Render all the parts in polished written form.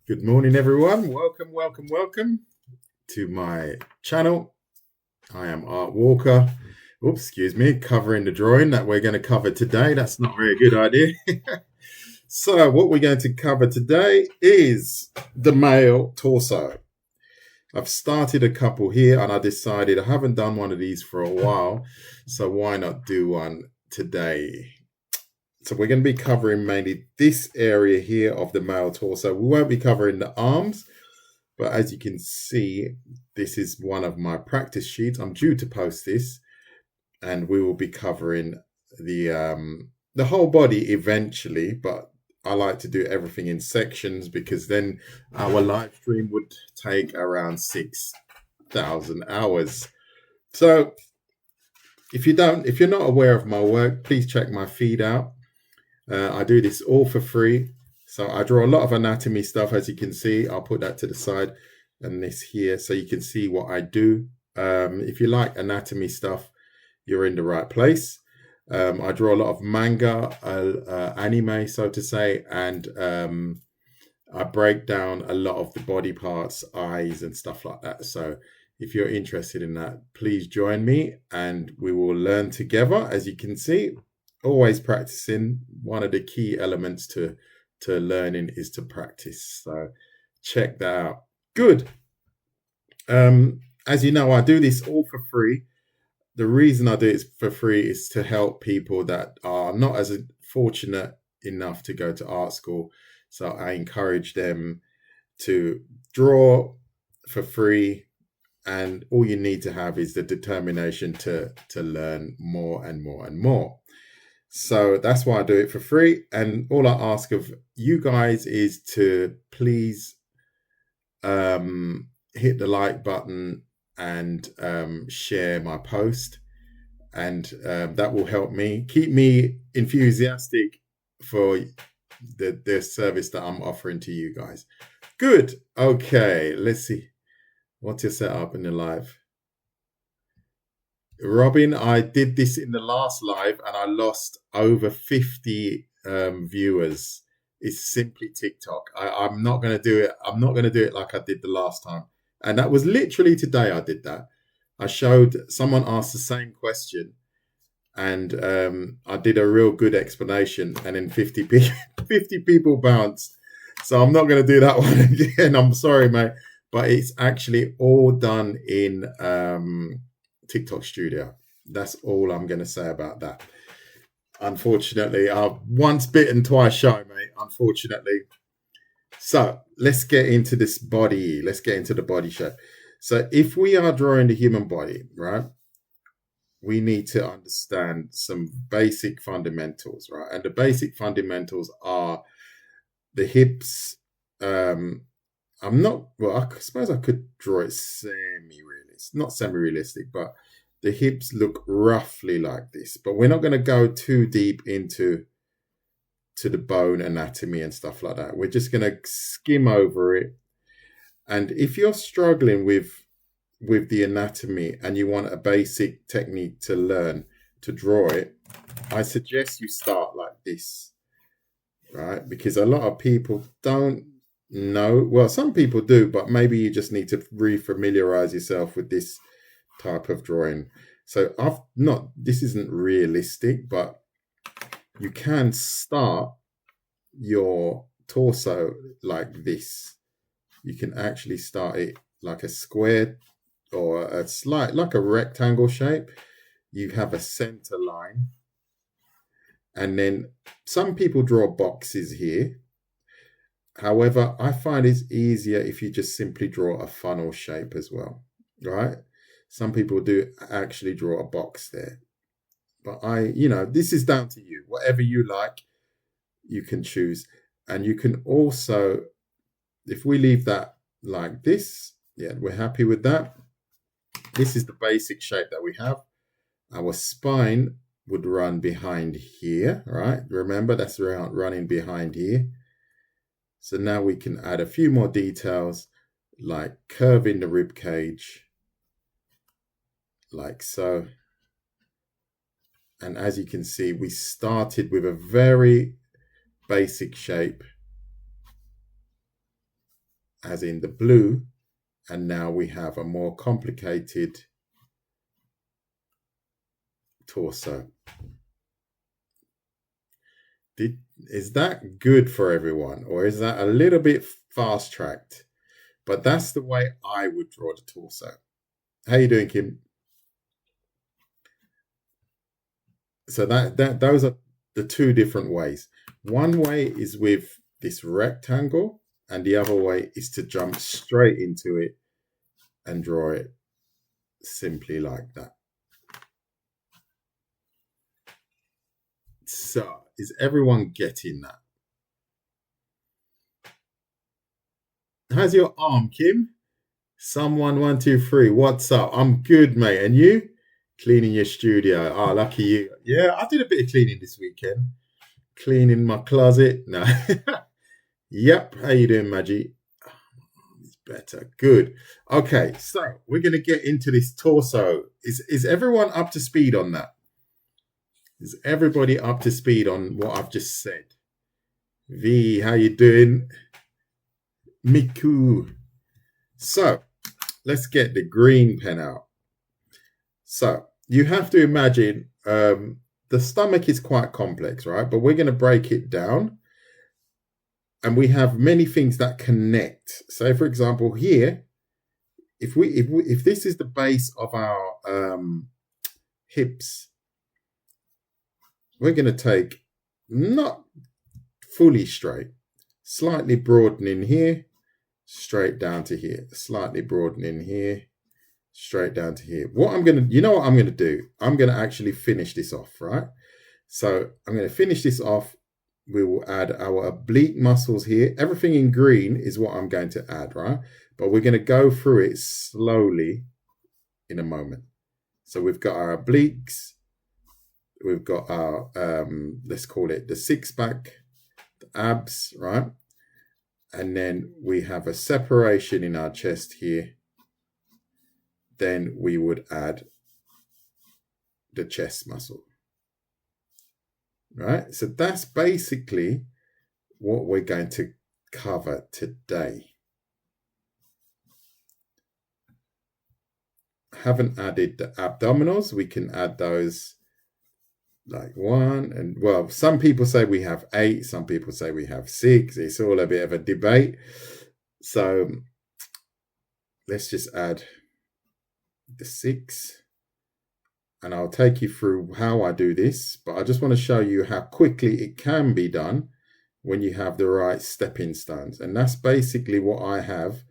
Good morning, everyone. Welcome to my channel. I am Art Walker. Oops, excuse me, covering the drawing that we're going to cover today. That's not a very good idea. So what we're going to cover today is the male torso. I've started a couple here and I decided I haven't done one of these for a while, so why not do one today? So we're going to be covering mainly this area here of the male torso. We won't be covering the arms, but as you can see, this is one of my practice sheets. I'm due to post this, and we will be covering the whole body eventually, but I like to do everything in sections because then our live stream would take around 6,000 hours. So if you're not aware of my work, please check my feed out. I do this all for free. So I draw a lot of anatomy stuff, as you can see. I'll put that to the side and this here so you can see what I do. If you like anatomy stuff, you're in the right place. I draw a lot of manga, anime, so to say, and I break down a lot of the body parts, eyes and stuff like that. So if you're interested in that, please join me and we will learn together. As you can see, always practicing. One of the key elements to learning is to practice. So check that out. Good. As you know, I do this all for free. The reason I do it for free is to help people that are not as fortunate enough to go to art school. So I encourage them to draw for free, and all you need to have is the determination to learn more and more and more. So that's why I do it for free. And all I ask of you guys is to please hit the like button and share my post. And that will help me, keep me enthusiastic for the service that I'm offering to you guys. Good. Okay, let's see. What's your setup in the live? Robin, I did this in the last live and I lost over 50 viewers. It's simply TikTok. I'm not going to do it. I'm not going to do it like I did the last time. And that was literally today I did that. I showed, someone asked the same question and I did a real good explanation and then 50 people bounced. So I'm not going to do that one again. I'm sorry, mate. But it's actually all done in TikTok Studio. That's all I'm going to say about that. Unfortunately, I've once bitten, twice shy, mate. Unfortunately. So let's get into this body. Let's get into the body shape. So if we are drawing the human body, right, we need to understand some basic fundamentals, right? And the basic fundamentals are the hips. I suppose I could draw it semi-realistic, not semi-realistic, but the hips look roughly like this. But we're not going to go too deep into the bone anatomy and stuff like that. We're just going to skim over it. And if you're struggling with the anatomy and you want a basic technique to learn to draw it, I suggest you start like this, right? Because a lot of people don't know. Well, some people do, but maybe you just need to re-familiarize yourself with this type of drawing. So this isn't realistic, but you can start your torso like this. You can actually start it like a square or like a rectangle shape. You have a center line. And then some people draw boxes here. However, I find it's easier if you just simply draw a funnel shape as well, right? Some people do actually draw a box there. But this is down to you. Whatever you like, you can choose. And you can also, if we leave that like this, yeah, we're happy with that. This is the basic shape that we have. Our spine would run behind here, right? Remember, that's running behind here. So now we can add a few more details, like curving the rib cage, like so. And as you can see, we started with a very basic shape. as in the blue, and now we have a more complicated torso. Is that good for everyone, or is that a little bit fast-tracked? But that's the way I would draw the torso. How you doing, Kim? So those are the two different ways. One way is with this rectangle, and the other way is to jump straight into it and draw it simply like that. So, is everyone getting that? How's your arm, Kim? Someone 1, 2, 3. What's up? I'm good, mate. And you? Cleaning your studio. Oh, lucky you. Yeah, I did a bit of cleaning this weekend. Cleaning my closet. No. Yep. How you doing, Maggie? Oh, it's better. Good. Okay, so we're going to get into this torso. Is everyone up to speed on that? Is everybody up to speed on what I've just said? V, how you doing? Miku. So, let's get the green pen out. So, you have to imagine the stomach is quite complex, right? But we're going to break it down. And we have many things that connect. So, for example, here, if this is the base of our hips, we're going to take not fully straight, slightly broadening here, straight down to here, slightly broadening here, straight down to here. What I'm going to, you know what I'm going to do? I'm going to actually finish this off, right? So I'm going to finish this off. We will add our oblique muscles here. Everything in green is what I'm going to add, right? But we're going to go through it slowly in a moment. So we've got our obliques. We've got our, let's call it the six-pack, the abs, right? And then we have a separation in our chest here. Then we would add the chest muscle. Right? So that's basically what we're going to cover today. Haven't added the abdominals. We can add those like 1, and well, some people say we have 8, some people say we have 6. It's all a bit of a debate. So let's just add the 6. And I'll take you through how I do this, but I just want to show you how quickly it can be done when you have the right stepping stones. And that's basically what I have.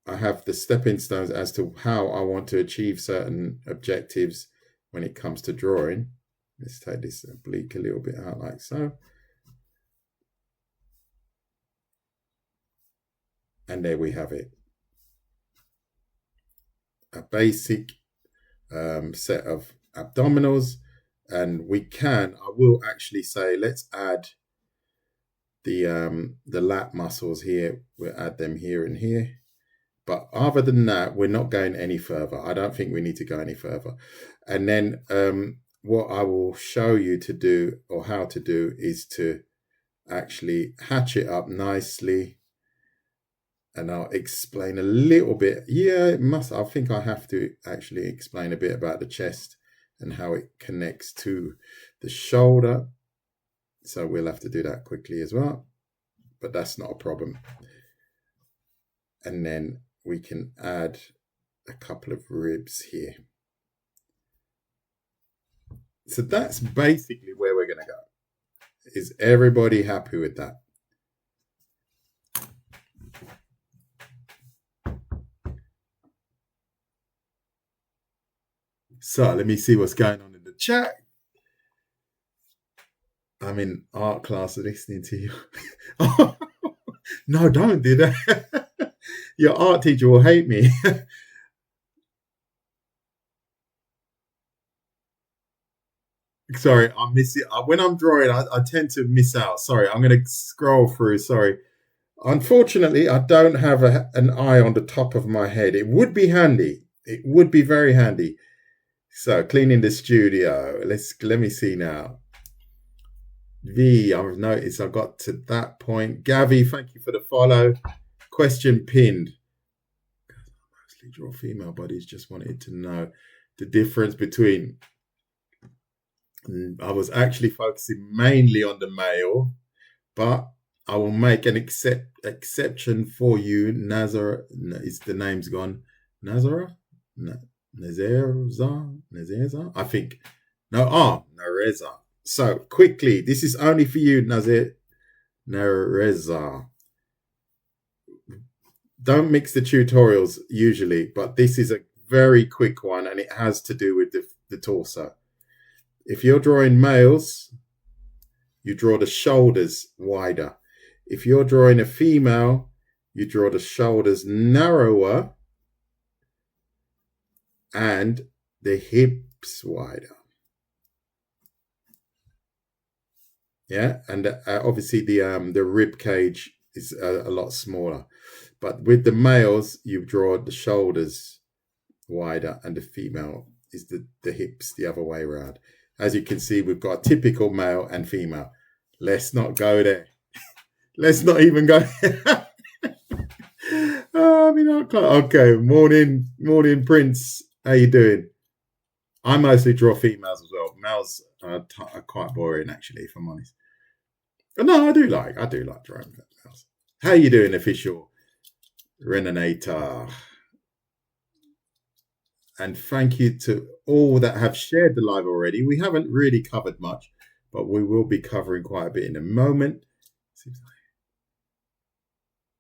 I have the stepping stones as to how I want to achieve certain objectives when it comes to drawing. Let's take this oblique a little bit out like so. And there we have it. A basic set of abdominals, and I will actually say, let's add the lat muscles here. We'll add them here and here. But other than that, we're not going any further. I don't think we need to go any further. And then what I will show you to do, or how to do, is to actually hatch it up nicely. And I'll explain a little bit. Yeah, I think I have to actually explain a bit about the chest and how it connects to the shoulder. So we'll have to do that quickly as well. But that's not a problem. And then we can add a couple of ribs here. So that's basically where we're going to go. Is everybody happy with that? So let me see what's going on in the chat. I'm in art class listening to you. Oh, no, don't do that. Your art teacher will hate me. Sorry, I'm missing. When I'm drawing, I tend to miss out. Sorry, I'm going to scroll through. Sorry. Unfortunately, I don't have an eye on the top of my head. It would be handy. It would be very handy. So, cleaning the studio. Let me see now. V, I've noticed I got to that point. Gavi, thank you for the follow. question pinned. Mostly draw female bodies. Just wanted to know the difference between. I was actually focusing mainly on the male, but I will make an exception for you. Nazara, is the name's gone. Nazara? Nazerza? I think. No, Nareza. So quickly, this is only for you, Nareza. Don't mix the tutorials usually, but this is a very quick one and it has to do with the torso. If you're drawing males, you draw the shoulders wider. If you're drawing a female, you draw the shoulders narrower and the hips wider. Yeah, and obviously the rib cage is a lot smaller. But with the males, you draw the shoulders wider and the female is the hips the other way around. As you can see, we've got a typical male and female. Let's not go there. Let's not even go there. Okay, morning, Prince. How you doing? I mostly draw females as well. Males are quite boring, actually, if I'm honest. But no, I do like drawing males. How you doing, official Renenator? And thank you to all that have shared the live already. We haven't really covered much, but we will be covering quite a bit in a moment.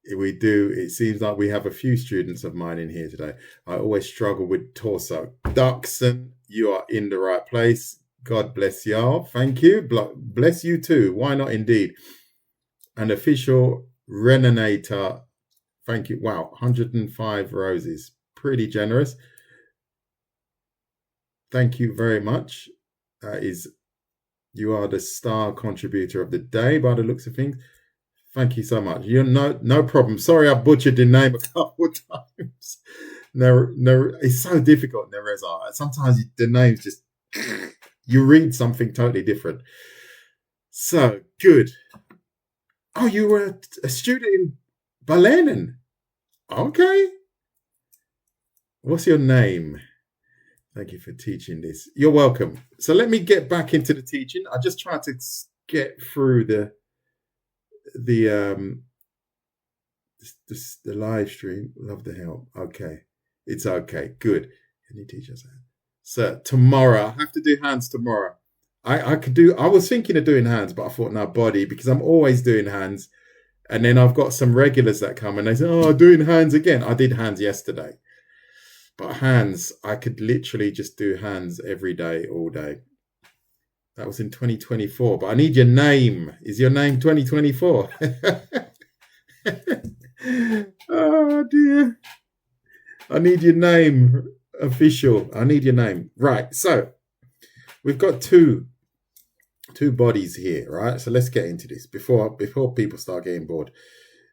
It seems like we have a few students of mine in here today. I always struggle with torso. Duxon, you are in the right place. God bless y'all. Thank you. Bless you too. Why not indeed? And official Renenator, thank you. Wow, 105 roses. Pretty generous. Thank you very much. You are the star contributor of the day by the looks of things. Thank you so much. You're no problem. Sorry, I butchered the name a couple of times. No, it's so difficult, Nereza. Sometimes the names just you read something totally different. So good. Oh, you were a student in Berlin. Okay. What's your name? Thank you for teaching this. You're welcome. So let me get back into the teaching. I just tried to get through the live stream. Love the help. Okay. It's okay. Good. Can you teach us that? So tomorrow, I have to do hands tomorrow. I was thinking of doing hands, but I thought no, body, because I'm always doing hands. And then I've got some regulars that come and they say, oh, doing hands again. I did hands yesterday. But hands, I could literally just do hands every day, all day. That was in 2024. But I need your name. Is your name 2024? Oh, dear. I need your name, official. I need your name. Right. So we've got two bodies here, right? So let's get into this before people start getting bored.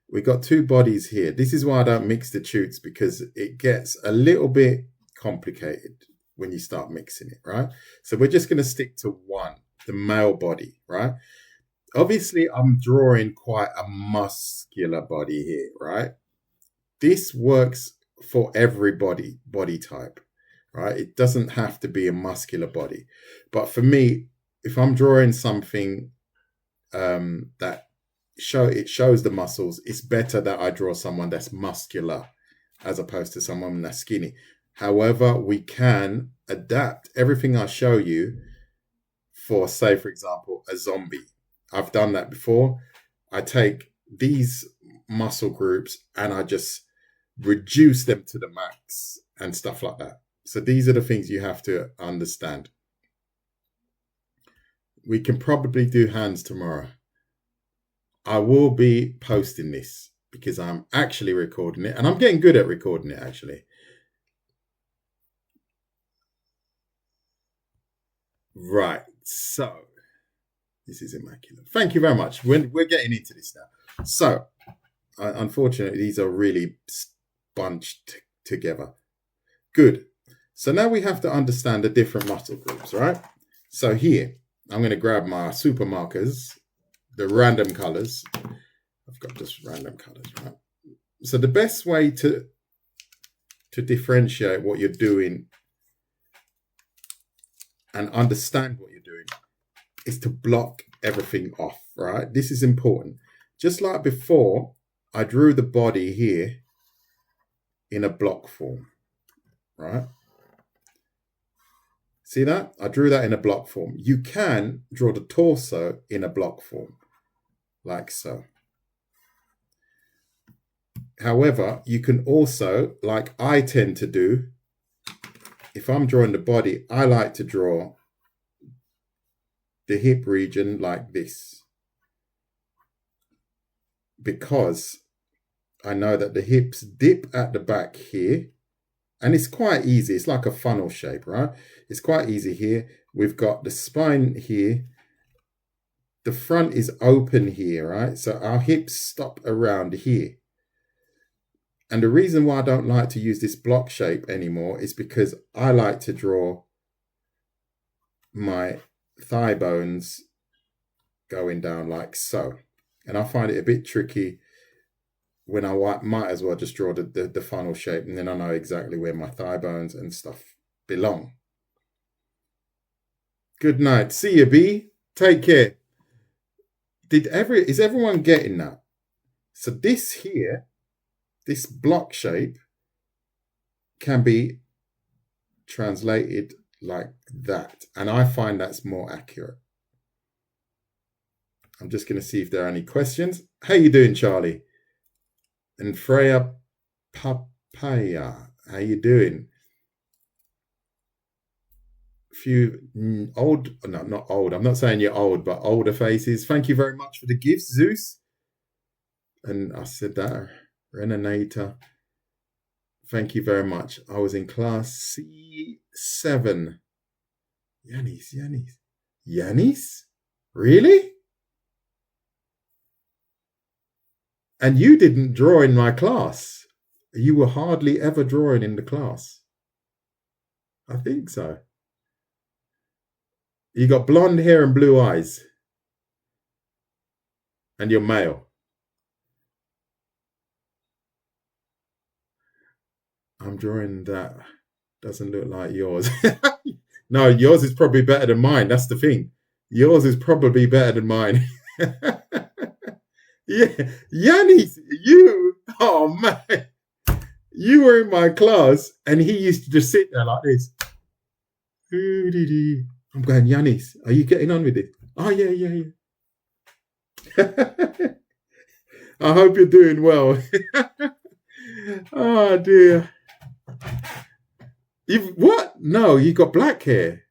We've got two bodies here. This is why I don't mix the shoots, because it gets a little bit complicated when you start mixing it, right? So we're just going to stick to one, the male body, right? Obviously, I'm drawing quite a muscular body here, right? This works for every body type, right? It doesn't have to be a muscular body. But for me, if I'm drawing something that shows the muscles, it's better that I draw someone that's muscular as opposed to someone that's skinny. However, we can adapt everything I show you for, say, for example, a zombie. I've done that before. I take these muscle groups and I just reduce them to the max and stuff like that. So these are the things you have to understand. We can probably do hands tomorrow. I will be posting this because I'm actually recording it and I'm getting good at recording it actually. Right, so this is immaculate. Thank you very much. We're getting into this now. So, unfortunately, these are really bunched together. Good. So now we have to understand the different muscle groups, right? So here, I'm going to grab my super markers, the random colors. I've got just random colors, right? So the best way to differentiate what you're doing and understand what you're doing is to block everything off, right? This is important. Just like before, I drew the body here in a block form, right? See that? I drew that in a block form. You can draw the torso in a block form, like so. However, you can also, like I tend to do, if I'm drawing the body, I like to draw the hip region like this, because I know that the hips dip at the back here, and it's quite easy. It's like a funnel shape, right? It's quite easy here. We've got the spine here. The front is open here, right? So our hips stop around here. And the reason why I don't like to use this block shape anymore is because I like to draw my thigh bones going down like so. And I find it a bit tricky when I might as well just draw the funnel shape, and then I know exactly where my thigh bones and stuff belong. Good night. See you, B. Take care. Is everyone getting that? So this here, this block shape can be translated like that. And I find that's more accurate. I'm just going to see if there are any questions. How you doing, Charlie? And Freya Papaya, how you doing? Few old, no, not old. I'm not saying you're old, but older faces. Thank you very much for the gifts, Zeus. And I said that, Renanator. Thank you very much. I was in class C7. Yanis? Really? And you didn't draw in my class. You were hardly ever drawing in the class. I think so. You got blonde hair and blue eyes. And you're male. I'm drawing that. Doesn't look like yours. No, yours is probably better than mine. That's the thing. Yours is probably better than mine. Yeah, Yanis, oh man, you were in my class and he used to just sit there like this. I'm going, Yanis, are you getting on with it? Oh, yeah. I hope you're doing well. Oh, dear. What? No, you got black hair.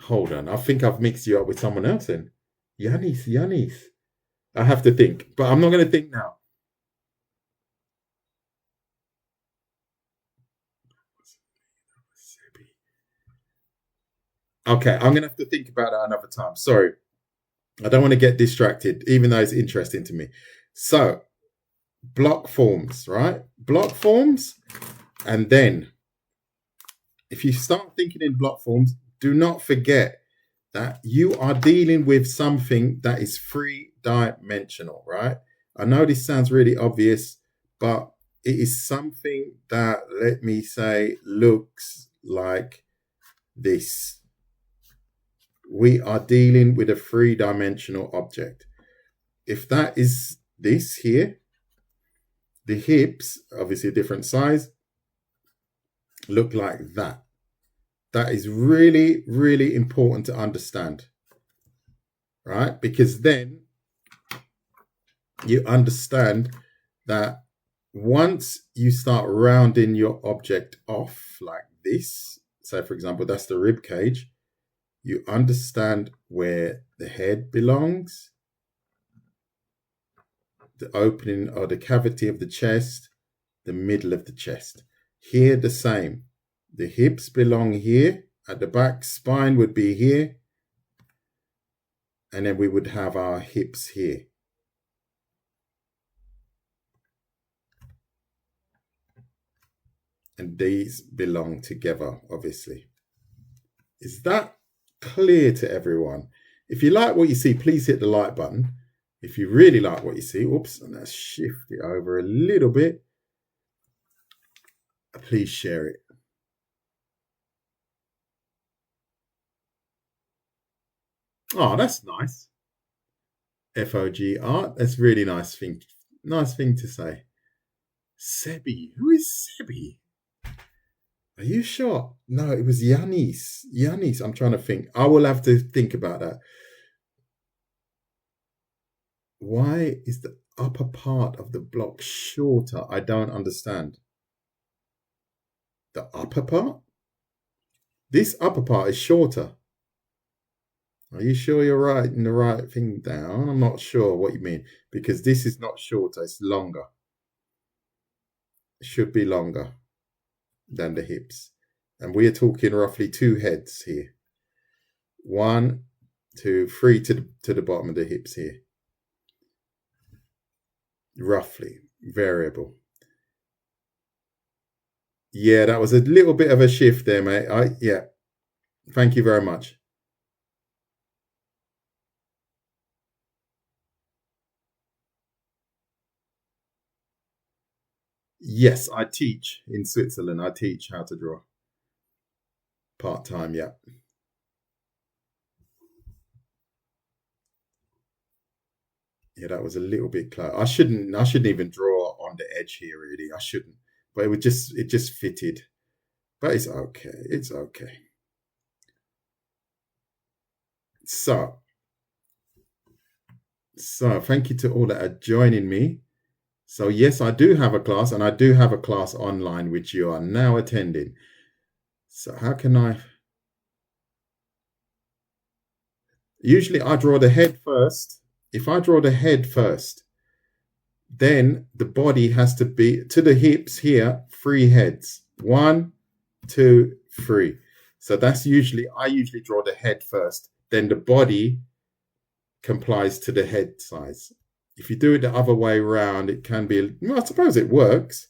Hold on, I think I've mixed you up with someone else then. Yanis. I have to think, but I'm not going to think now. Okay, I'm going to have to think about that another time. Sorry. I don't want to get distracted, even though it's interesting to me. So, block forms, right? Block forms. And then, if you start thinking in block forms, do not forget that you are dealing with something that is three-dimensional, right? I know this sounds really obvious, but it is something that, let me say, looks like this. We are dealing with a three-dimensional object. If that is this here, the hips, obviously a different size, look like that. That is really, really important to understand, right? Because then you understand that once you start rounding your object off like this, so for example, that's the rib cage, you understand where the head belongs, the opening or the cavity of the chest, the middle of the chest. Here, the same. The hips belong here. At the back, spine would be here. And then we would have our hips here. And these belong together, obviously. Is that clear to everyone? If you like what you see, please hit the like button. If you really like what you see, oops, and let's shift it over a little bit. Please share it. Oh, that's nice. FOG art. That's really nice thing. Nice thing to say. Sebi. Who is Sebi? Are you sure? No, it was Yanis. Yanis. I'm trying to think. I will have to think about that. Why is the upper part of the block shorter? I don't understand. The upper part? This upper part is shorter. Are you sure you're writing the right thing down? I'm not sure what you mean, because this is not shorter, it's longer. It should be longer than the hips. And we are talking roughly 2 heads here. 1, 2, 3 to the bottom of the hips here. Roughly, variable. Yeah, that was a little bit of a shift there, mate. Yeah. Thank you very much. Yes, I teach in Switzerland. I teach how to draw. Part-time, yeah. Yeah, that was a little bit close. I shouldn't even draw on the edge here, really. I shouldn't. But it just fitted. But it's okay. It's okay. So thank you to all that are joining me. So yes, I do have a class, and I do have a class online which you are now attending. So how can I? Usually I draw the head first. If I draw the head first, then the body has to be to the hips here, 3 heads. 1, 2, 3. So that's I usually draw the head first. Then the body complies to the head size. If you do it the other way around, it can be, well, I suppose it works.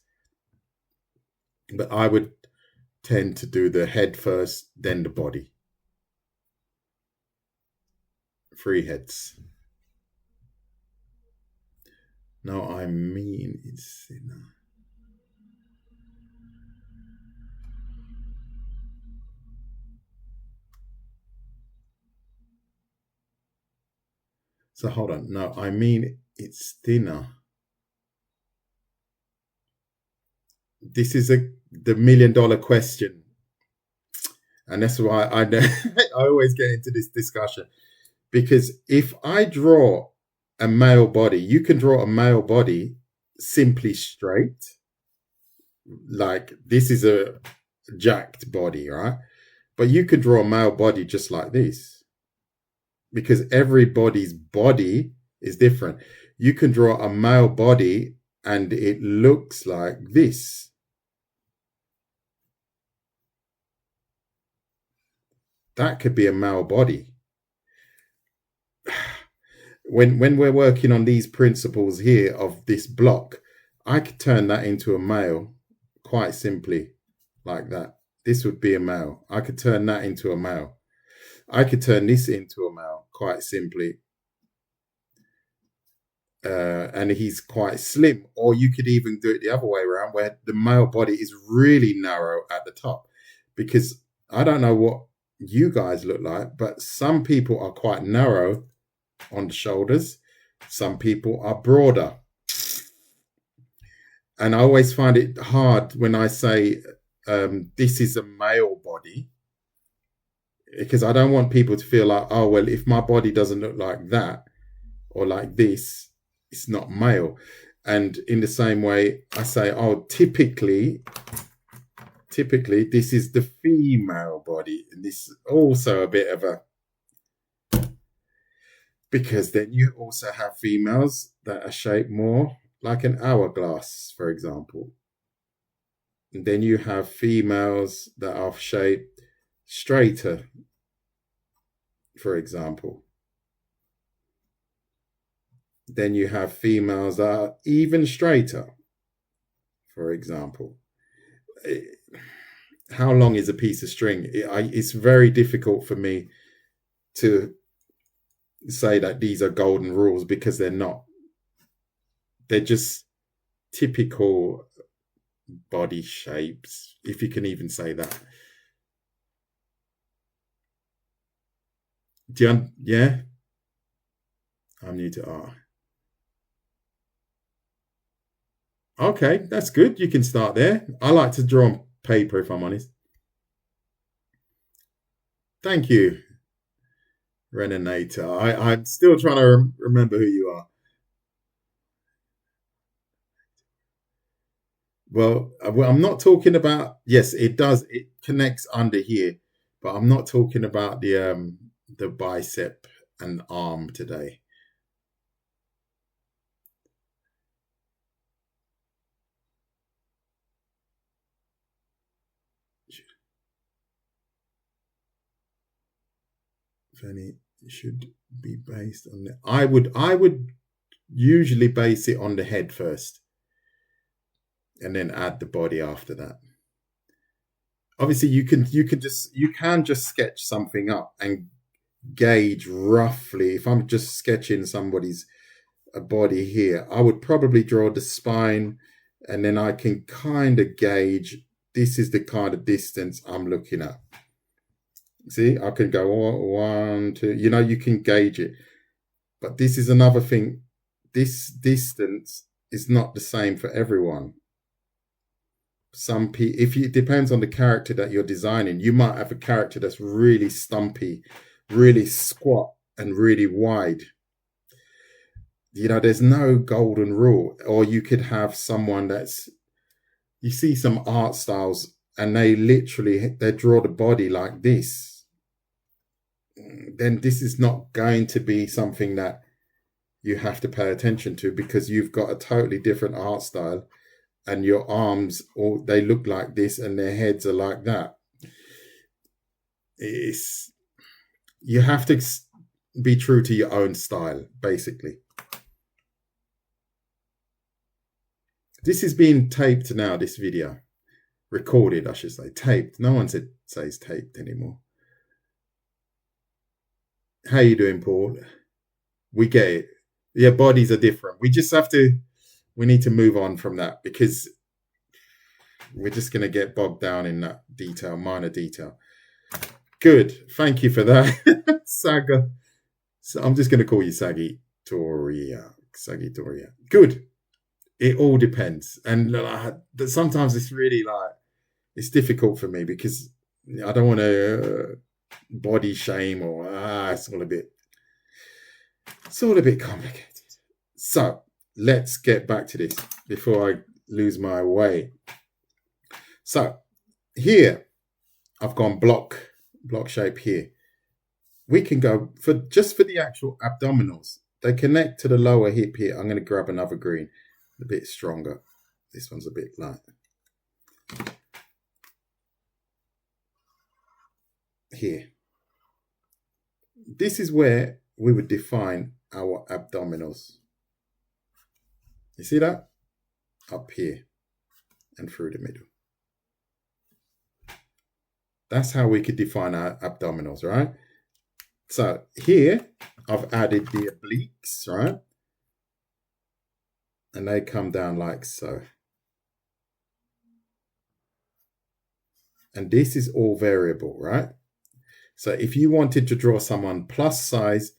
But I would tend to do the head first, then the body. 3 heads. No, I mean it's thinner. So hold on. No, I mean it's thinner. This is the $1 million question. And that's why I always get into this discussion. Because if I draw a male body, you can draw a male body simply straight. Like this is a jacked body, right? But you could draw a male body just like this. Because everybody's body is different. You can draw a male body and it looks like this. That could be a male body. When we're working on these principles here of this block, I could turn that into a male quite simply like that. This would be a male. I could turn that into a male. I could turn this into a male quite simply. And he's quite slim. Or you could even do it the other way around where the male body is really narrow at the top. Because I don't know what you guys look like, but some people are quite narrow on the shoulders. Some people are broader. And I always find it hard when I say this is a male body, because I don't want people to feel like, oh, well, if my body doesn't look like that or like this, it's not male. And in the same way, I say, oh, typically, this is the female body. And this is also a bit of a, because then you also have females that are shaped more like an hourglass, for example. And then you have females that are shaped straighter, for example. Then you have females that are even straighter, for example. How long is a piece of string? It's very difficult for me to say that these are golden rules, because they're not. They're just typical body shapes, if you can even say that. Yeah? I'm new to art. Okay, that's good. You can start there. I like to draw on paper, if I'm honest. Thank you, Renenator. I'm still trying to remember who you are. Well, I'm not talking about. Yes, it does. It connects under here, but I'm not talking about the bicep and arm today. Fanny should be based on the. I would usually base it on the head first, and then add the body after that. Obviously, you can just sketch something up and gauge roughly. If I'm just sketching somebody's body here, I would probably draw the spine, and then I can kind of gauge, this is the kind of distance I'm looking at. See, I can go 1, 2, you can gauge it. But this is another thing. This distance is not the same for everyone. It depends on the character that you're designing. You might have a character that's really stumpy, really squat, and really wide. There's no golden rule. Or you could have someone you see some art styles, and they draw the body like this. Then this is not going to be something that you have to pay attention to, because you've got a totally different art style, and your arms, they look like this and their heads are like that. You have to be true to your own style, basically. This is being taped now, this video. Recorded, I should say. Taped. No one says taped anymore. How you doing, Paul? We get it. Yeah, bodies are different. We need to move on from that, because we're just going to get bogged down in that detail, minor detail. Good. Thank you for that, Saga. So I'm just going to call you Sagitoria. Good. It all depends. And sometimes it's really it's difficult for me, because I don't want to body shame, or it's all a bit complicated. So let's get back to this before I lose my way. So here I've gone block shape here. We can go for the actual abdominals. They connect to the lower hip here. I'm going to grab another green, a bit stronger. This one's a bit light. Here. This is where we would define our abdominals. You see that? Up here and through the middle. That's how we could define our abdominals, right? So here I've added the obliques, right? And they come down like so. And this is all variable, right? So if you wanted to draw someone plus size,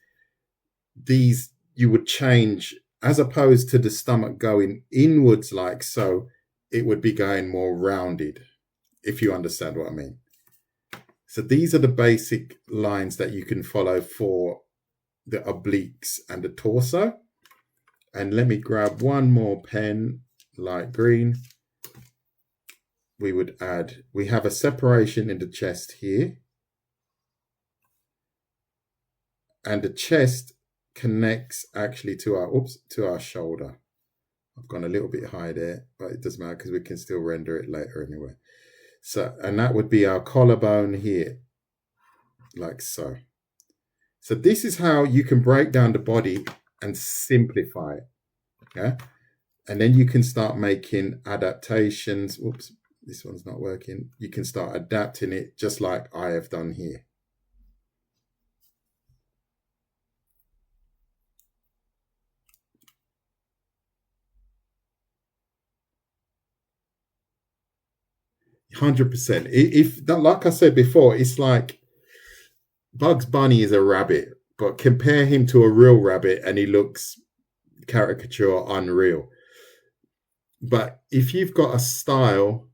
these you would change, as opposed to the stomach going inwards like so, it would be going more rounded, if you understand what I mean. So these are the basic lines that you can follow for the obliques and the torso. And let me grab one more pen, light green. We have a separation in the chest here. And the chest connects actually to our shoulder. I've gone a little bit high there, but it doesn't matter because we can still render it later anyway. So, and that would be our collarbone here, like so. So this is how you can break down the body and simplify it. Yeah. And then you can start making adaptations. Whoops, this one's not working. You can start adapting it just like I have done here. 100%. If like I said before, it's like Bugs Bunny is a rabbit, but compare him to a real rabbit and he looks caricature unreal. But if you've got a style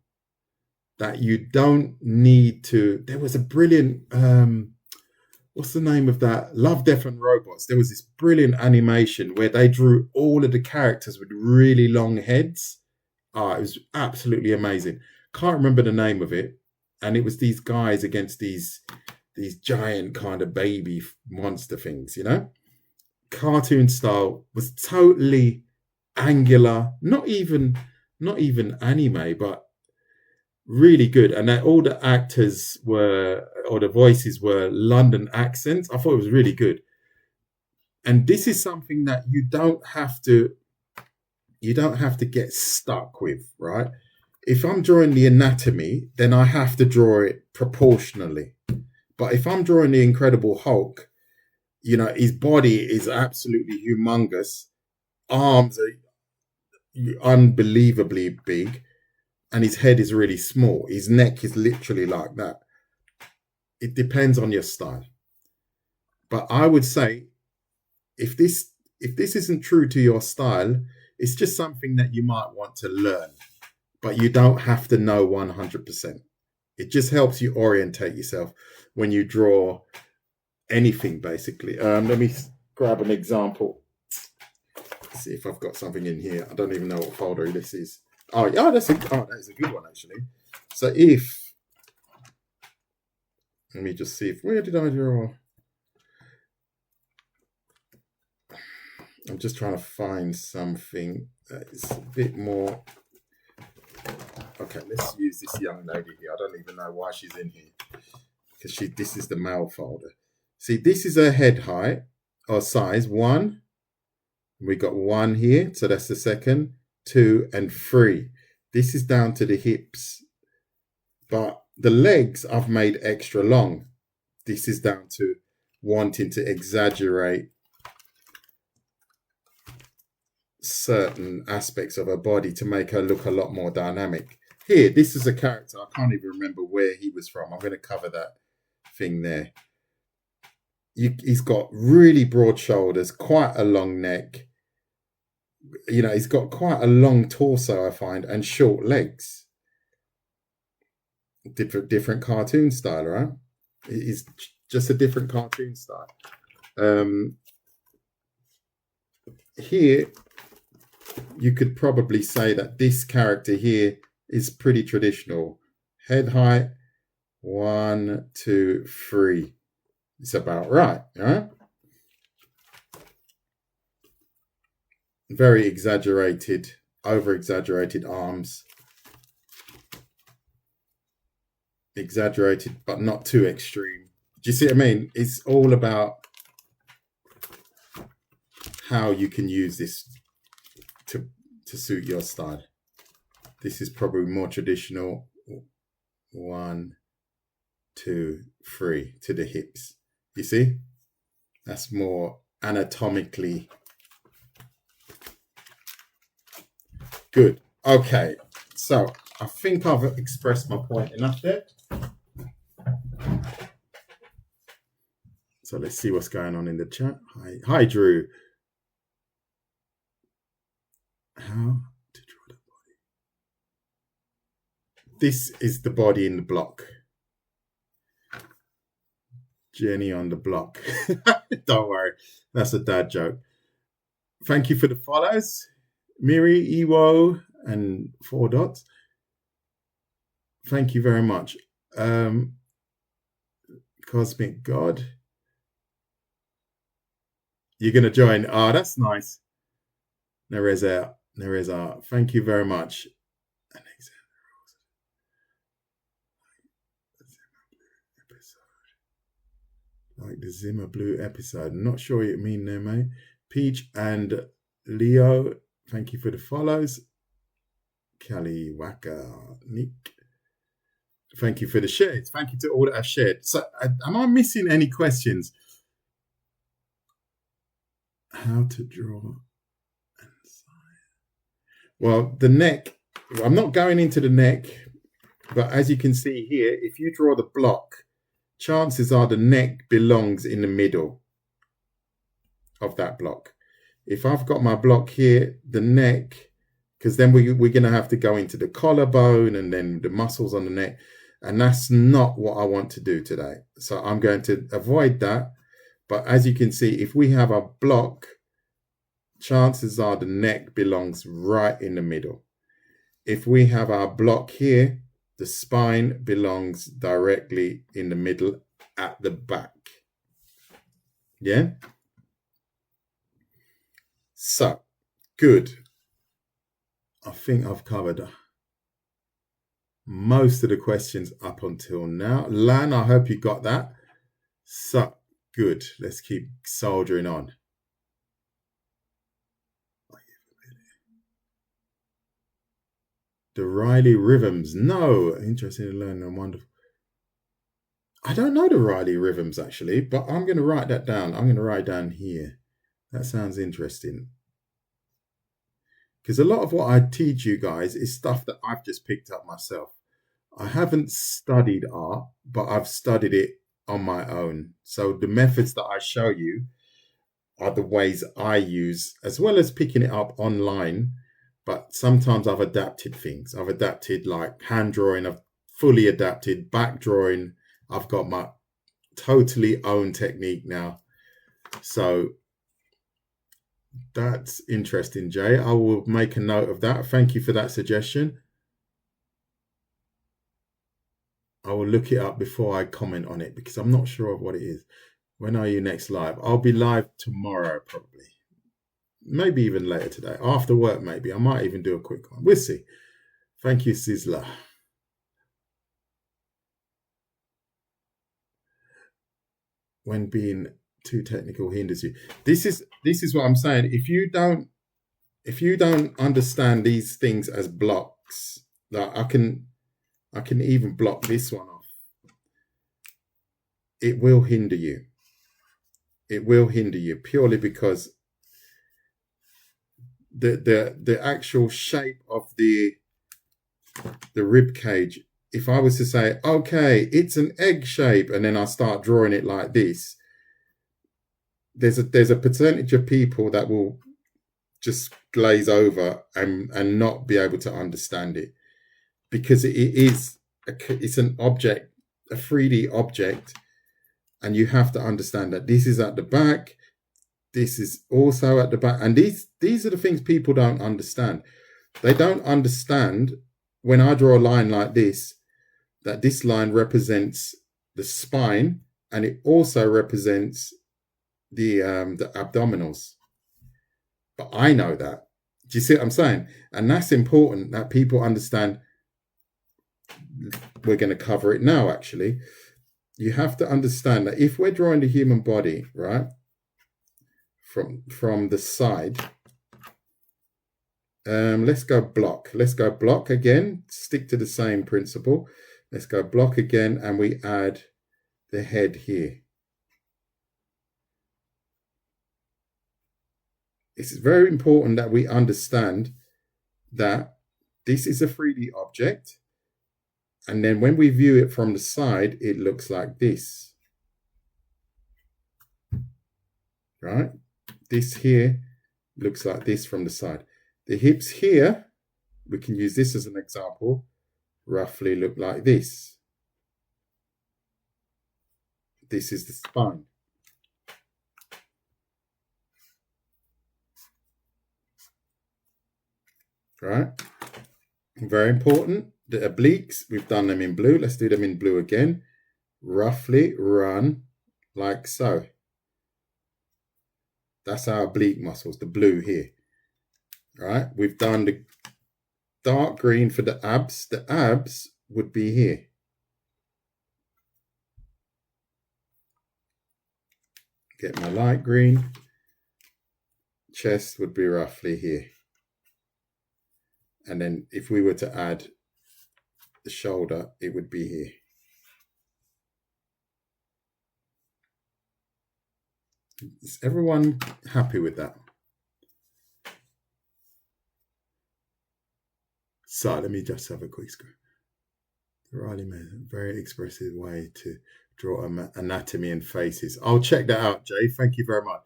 that you don't need to, there was a brilliant what's the name of that? Love, Death and Robots. There was this brilliant animation where they drew all of the characters with really long heads. It was absolutely amazing. Can't remember the name of it. And it was these guys against these giant kind of baby monster things, you know? Cartoon style was totally angular, not even anime, but really good. And all the actors were, or the voices were London accents. I thought it was really good. And this is something that you don't have to get stuck with, right? If I'm drawing the anatomy, then I have to draw it proportionally. But if I'm drawing the Incredible Hulk, you know, his body is absolutely humongous. Arms are unbelievably big. And his head is really small. His neck is literally like that. It depends on your style. But I would say if this isn't true to your style, it's just something that you might want to learn. But you don't have to know 100%. It just helps you orientate yourself when you draw anything, basically. Let me grab an example. Let's see if I've got something in here. I don't even know what folder this is. Oh, yeah, that is a good one, actually. So let me just see where did I draw? I'm just trying to find something that is a bit more. Okay, let's use this young lady here. I don't even know why she's in here. Because this is the male folder. See, this is her head height or size, 1. We got 1 here, so that's the second, 2 and 3. This is down to the hips. But the legs I've made extra long. This is down to wanting to exaggerate certain aspects of her body to make her look a lot more dynamic. Here, this is a character. I can't even remember where he was from. I'm going to cover that thing there. He's got really broad shoulders, quite a long neck. You know, he's got quite a long torso, I find, and short legs. Different cartoon style, right? It's just a different cartoon style. Here, you could probably say that this character here is pretty traditional. Head height, 1, 2, 3. It's about right, right? Very exaggerated, over-exaggerated arms. Exaggerated, but not too extreme. Do you see what I mean? It's all about how you can use this to suit your style. This is probably more traditional. 1, 2, 3 to the hips. You see? That's more anatomically good. Okay, so I think I've expressed my point enough there. So let's see what's going on in the chat. Hi, Drew. How to draw the body? This is the body in the block. Jenny on the block. Don't worry, that's a dad joke. Thank you for the follows, Miri, Ewo, and 4 dots. Thank you very much. Cosmic God. You're going to join. Oh, that's nice. Nereza. Thank you very much. Like the Zimmer Blue episode. Not sure what you mean there, mate. Peach and Leo. Thank you for the follows. Kelly Waka. Nick. Thank you for the shares. Thank you to all that have shared. So, am I missing any questions? How to draw. Well, the neck. I'm not going into the neck. But as you can see here, if you draw the block, chances are the neck belongs in the middle of that block. If I've got my block here, the neck, because then we're going to have to go into the collarbone and then the muscles on the neck. And that's not what I want to do today. So I'm going to avoid that. But as you can see, if we have a block, chances are the neck belongs right in the middle. If we have our block here, the spine belongs directly in the middle at the back. Yeah? So, good. I think I've covered most of the questions up until now. Lan, I hope you got that. So, good. Let's keep soldiering on. The Riley rhythms. No, interesting to learn and wonderful. I don't know the Riley rhythms actually, but I'm going to write that down. I'm going to write down here. That sounds interesting. Because a lot of what I teach you guys is stuff that I've just picked up myself. I haven't studied art, but I've studied it on my own. So the methods that I show you are the ways I use, as well as picking it up online. But sometimes I've adapted things. I've adapted like hand drawing. I've fully adapted back drawing. I've got my totally own technique now. So that's interesting, Jay. I will make a note of that. Thank you for that suggestion. I will look it up before I comment on it because I'm not sure of what it is. When are you next live? I'll be live tomorrow, probably. Maybe even later today. After work, maybe. I might even do a quick one. We'll see. Thank you, Sizzler. When being too technical hinders you. This is what I'm saying. If you don't understand these things as blocks, like I can even block this one off. It will hinder you. It will hinder you purely because the actual shape of the rib cage. If I was to say, okay, it's an egg shape, and then I start drawing it like this, there's a percentage of people that will just glaze over and not be able to understand it because it's an object, a 3D object, and you have to understand that this is at the back, this is also at the back, and these are the things people don't understand. They don't understand when I draw a line like this, that this line represents the spine and it also represents the abdominals. But I know that. Do you see what I'm saying? And that's important that people understand. We're going to cover it now, actually. You have to understand that if we're drawing the human body, right, from the side, let's go block. Let's go block again. Stick to the same principle. Let's go block again, and we add the head here. It's very important that we understand that this is a 3D object. And then when we view it from the side, it looks like this. Right? This here looks like this from the side. The hips here, we can use this as an example, roughly look like this. This is the spine. Right? Very important. The obliques, we've done them in blue. Let's do them in blue again. Roughly run like so. That's our oblique muscles, the blue here. Right? We've done the dark green for the abs. The abs would be here. Get my light green. Chest would be roughly here. And then if we were to add the shoulder, it would be here. Is everyone happy with that? So let me just have a quick screen. Riley made a very expressive way to draw anatomy and faces. I'll check that out, Jay. Thank you very much.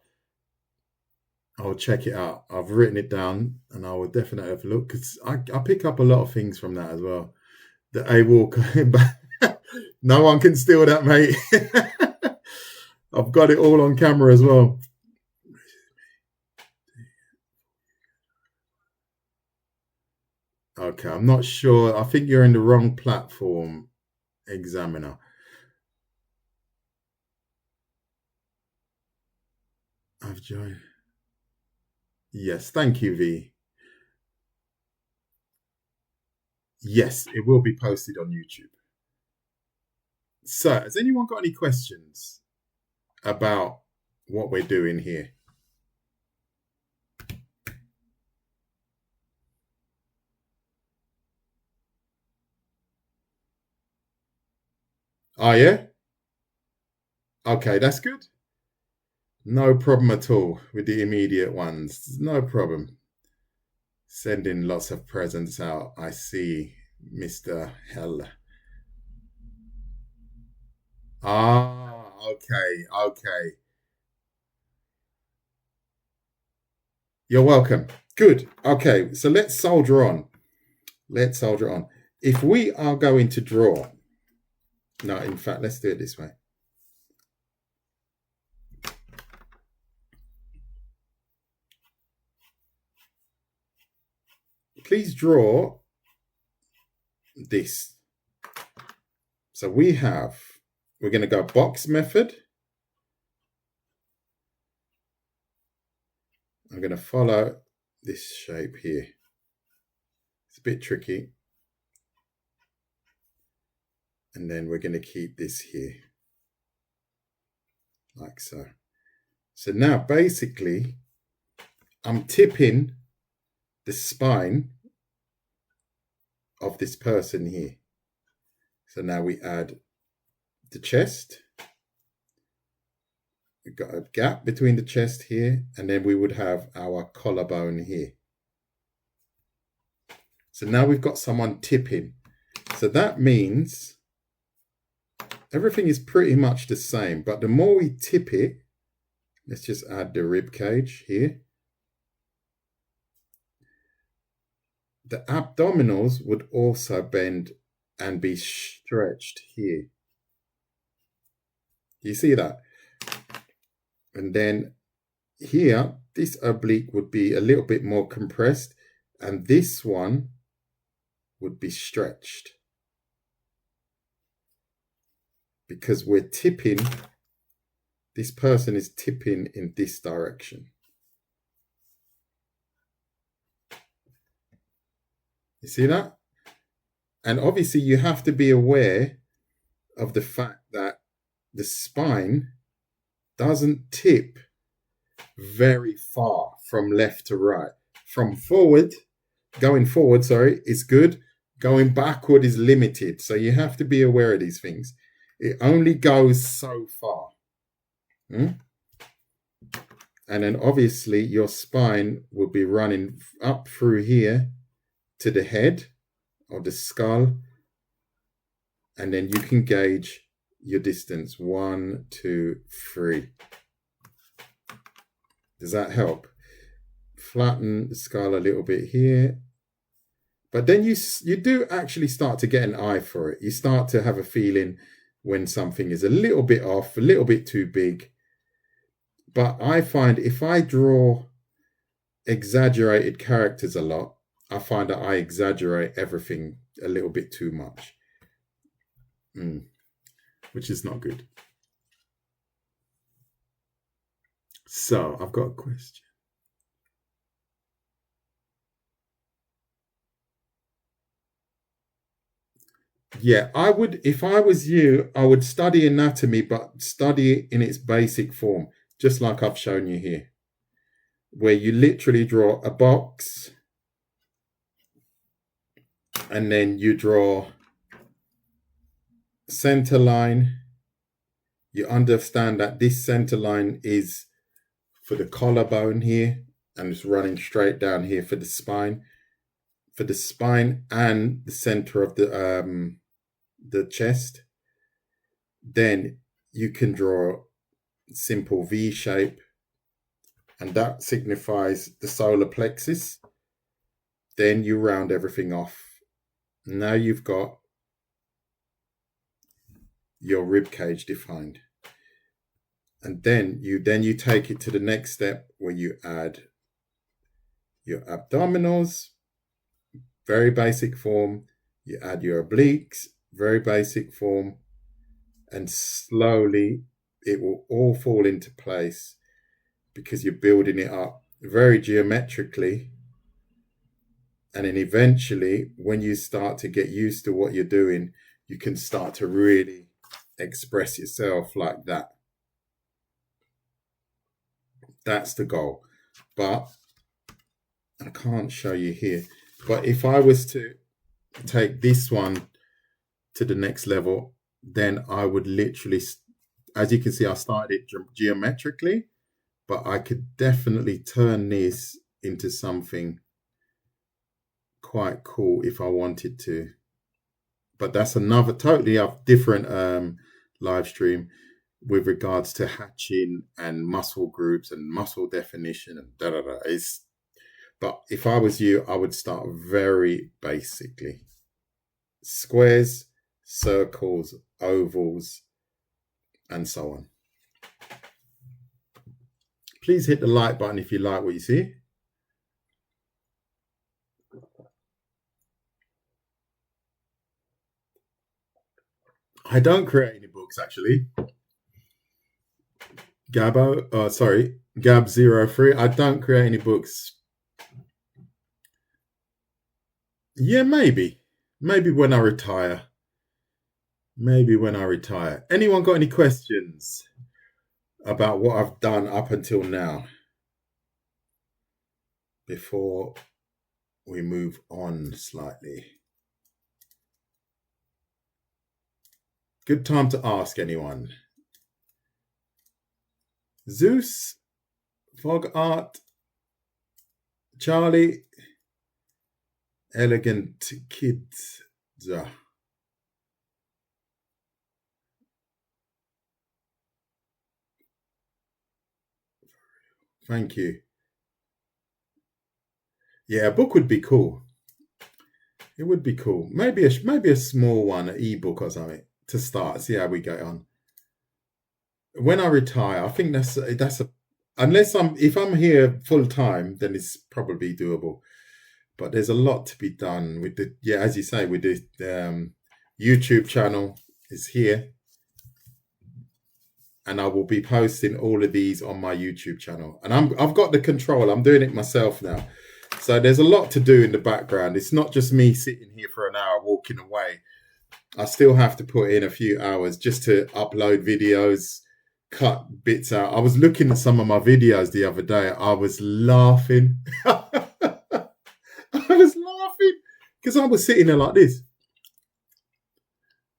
I'll check it out. I've written it down and I will definitely have a look because I pick up a lot of things from that as well. The A-Walk. No one can steal that, mate. I've got it all on camera as well. Okay, I'm not sure. I think you're in the wrong platform, Examiner. I've joined. Yes, thank you, V. Yes, it will be posted on YouTube. So, has anyone got any questions about what we're doing here? Oh, yeah? Okay, that's good. No problem at all with the immediate ones. No problem. Sending lots of presents out. I see, Mr. Hell. Ah, okay. You're welcome. Good. Okay, so let's soldier on. If we are going to draw, no, in fact, let's do it this way. Please draw this. So we're going to go box method. I'm going to follow this shape here. It's a bit tricky. And then we're going to keep this here. Like so. So now basically, I'm tipping the spine of this person here. So now we add the chest. We've got a gap between the chest here, and then we would have our collarbone here. So now we've got someone tipping. So that means everything is pretty much the same, but the more we tip it, let's just add the rib cage here. The abdominals would also bend and be stretched here. You see that? And then here, this oblique would be a little bit more compressed, and this one would be stretched. Because we're tipping, this person is tipping in this direction. You see that? And obviously you have to be aware of the fact that the spine doesn't tip very far from left to right. Going forward, is good. Going backward is limited. So you have to be aware of these things. It only goes so far. And then obviously your spine will be running up through here to the head or the skull. And then you can gauge your distance. 1, 2, 3. Does that help? Flatten the skull a little bit here. But then you do actually start to get an eye for it. You start to have a feeling when something is a little bit off, a little bit too big. But I find if I draw exaggerated characters a lot, I find that I exaggerate everything a little bit too much. Which is not good. So I've got a question. Yeah, I would, if I was you, I would study anatomy, but study it in its basic form, just like I've shown you here, where you literally draw a box and then you draw center line. You understand that this center line is for the collarbone here, and it's running straight down here for the spine and the center of the the chest. Then you can draw simple V shape, and that signifies the solar plexus. Then you round everything off. Now you've got your rib cage defined. And then you take it to the next step where you add your abdominals, very basic form. You add your obliques, very basic form. And slowly it will all fall into place because you're building it up very geometrically. And then eventually, when you start to get used to what you're doing, you can start to really express yourself like that. That's the goal. But I can't show you here. But if I was to take this one to the next level, then I would literally, as you can see, I started it geometrically, but I could definitely turn this into something quite cool if I wanted to. But that's another totally different live stream with regards to hatching and muscle groups and muscle definition and da-da-da. But if I was you, I would start very basically. Squares, circles, ovals, and so on. Please hit the like button if you like what you see. I don't create any books, actually. Gab03. I don't create any books. Yeah, maybe when I retire. Anyone got any questions about what I've done up until now before we move on slightly? Good time to ask anyone. Zeus, Fog Art, Charlie, Elegant Kids. Thank you. Yeah, a book would be cool. It would be cool. Maybe a small one, an ebook or something to start. See how we go on. When I retire, I think that's a if I'm here full time, then it's probably doable. But there's a lot to be done with as you say, with the YouTube channel is here. And I will be posting all of these on my YouTube channel. And I've got the control. I'm doing it myself now. So there's a lot to do in the background. It's not just me sitting here for an hour walking away. I still have to put in a few hours just to upload videos, cut bits out. I was looking at some of my videos the other day. I was laughing. Because I was sitting there like this.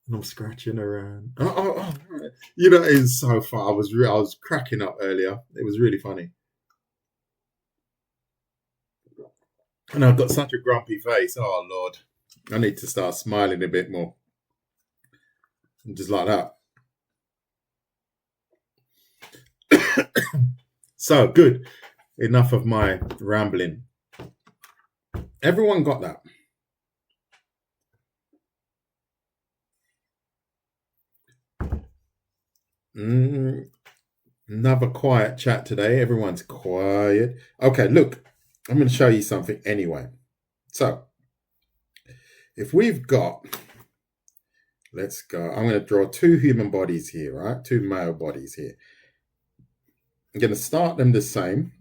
And I'm scratching around. You know, it's so far. I was cracking up earlier. It was really funny. And I've got such a grumpy face. Oh, Lord. I need to start smiling a bit more. Just like that. So, good. Enough of my rambling. Everyone got that? Another quiet chat today. Everyone's quiet. Okay, look. I'm going to show you something anyway. So, if we've got... Let's go. I'm going to draw two human bodies here, right? Two male bodies here. I'm going to start them the same.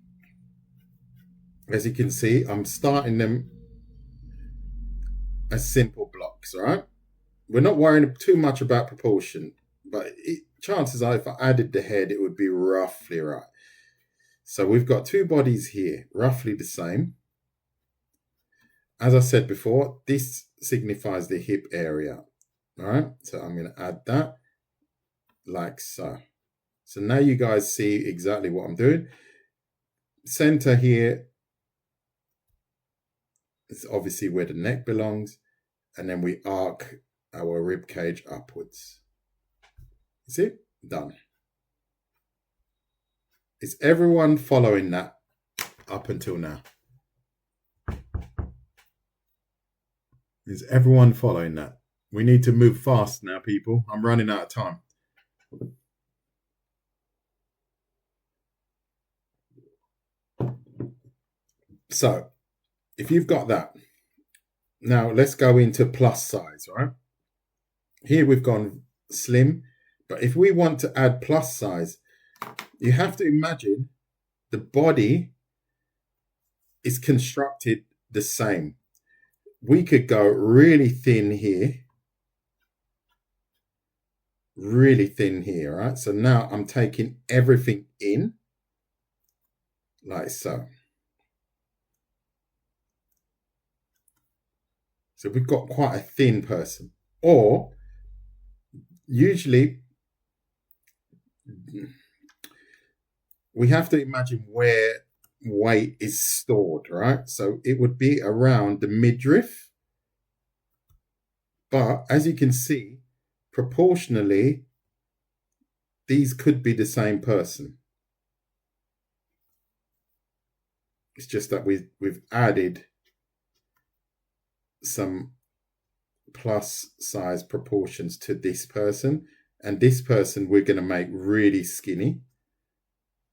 As you can see, I'm starting them as simple blocks, right? We're not worrying too much about proportion, but chances are if I added the head, it would be roughly right. So we've got two bodies here, roughly the same. As I said before, this signifies the hip area. All right, so I'm going to add that like so. So now you guys see exactly what I'm doing. Center here is obviously where the neck belongs. And then we arc our rib cage upwards. See? Done. Is everyone following that up until now? Is everyone following that? We need to move fast now, people. I'm running out of time. So, if you've got that, now let's go into plus size, right? Here we've gone slim, but if we want to add plus size, you have to imagine the body is constructed the same. We could go really thin here, right? So now I'm taking everything in, like so. So we've got quite a thin person. Or usually we have to imagine where weight is stored, right? So it would be around the midriff. But as you can see, proportionally, these could be the same person. It's just that we've added some plus size proportions to this person, and this person we're going to make really skinny,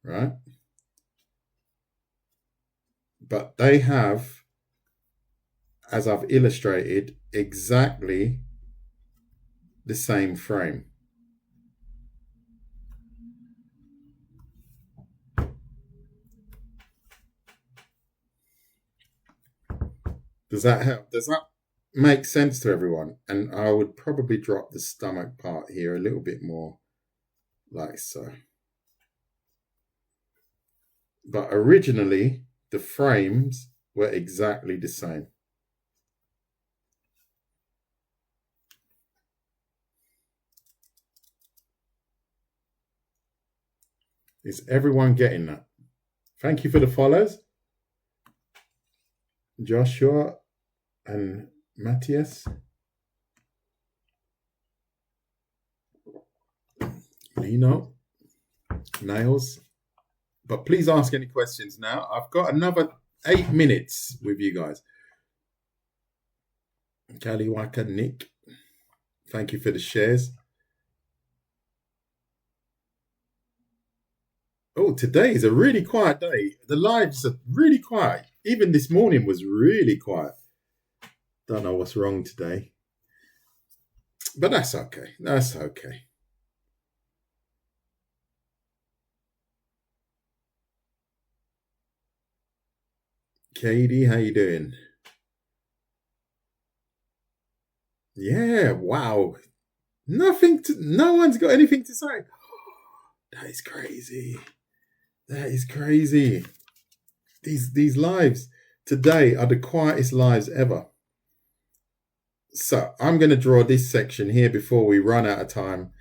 right? But they have, as I've illustrated, exactly the same frame. Does that help? Does that make sense to everyone? And I would probably drop the stomach part here a little bit more, like so. But originally, the frames were exactly the same. Is everyone getting that? Thank you for the follows. Joshua and Matthias. Lino. Nails. But please ask any questions now. I've got another 8 minutes with you guys. Kaliwaka Nick. Thank you for the shares. Oh, today is a really quiet day. The lives are really quiet. Even this morning was really quiet. Don't know what's wrong today. But that's okay. That's okay. Katie, how you doing? Yeah, wow. No one's got anything to say. That is crazy. That is crazy. These lives today are the quietest lives ever. So I'm going to draw this section here before we run out of time.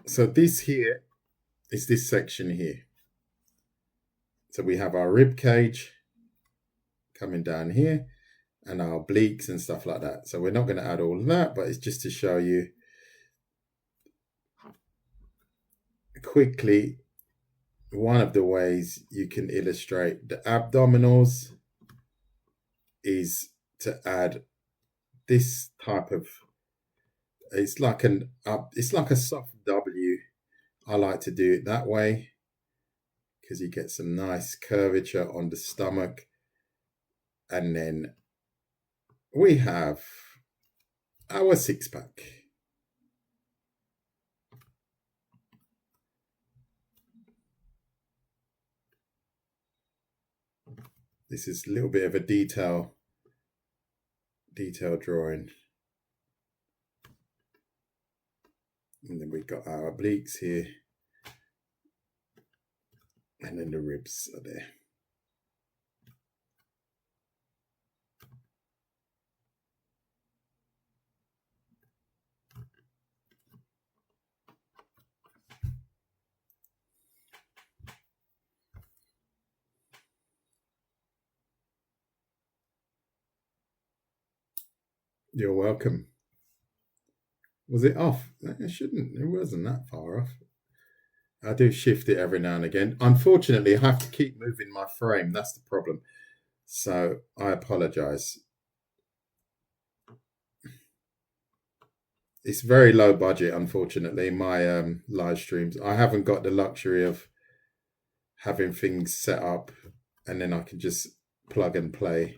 So this here is this section here. So we have our rib cage coming down here and our obliques and stuff like that. So we're not going to add all of that, but it's just to show you quickly one of the ways you can illustrate the abdominals is to add this type of, it's like a soft W. I like to do it that way because you get some nice curvature on the stomach. And then we have our six-pack. This is a little bit of a detail drawing. And then we've got our obliques here. And then the ribs are there. You're welcome. Was it off? It wasn't that far off. I do shift it every now and again. Unfortunately, I have to keep moving my frame. That's the problem. So I apologize. It's very low budget, unfortunately, my live streams. I haven't got the luxury of having things set up and then I can just plug and play.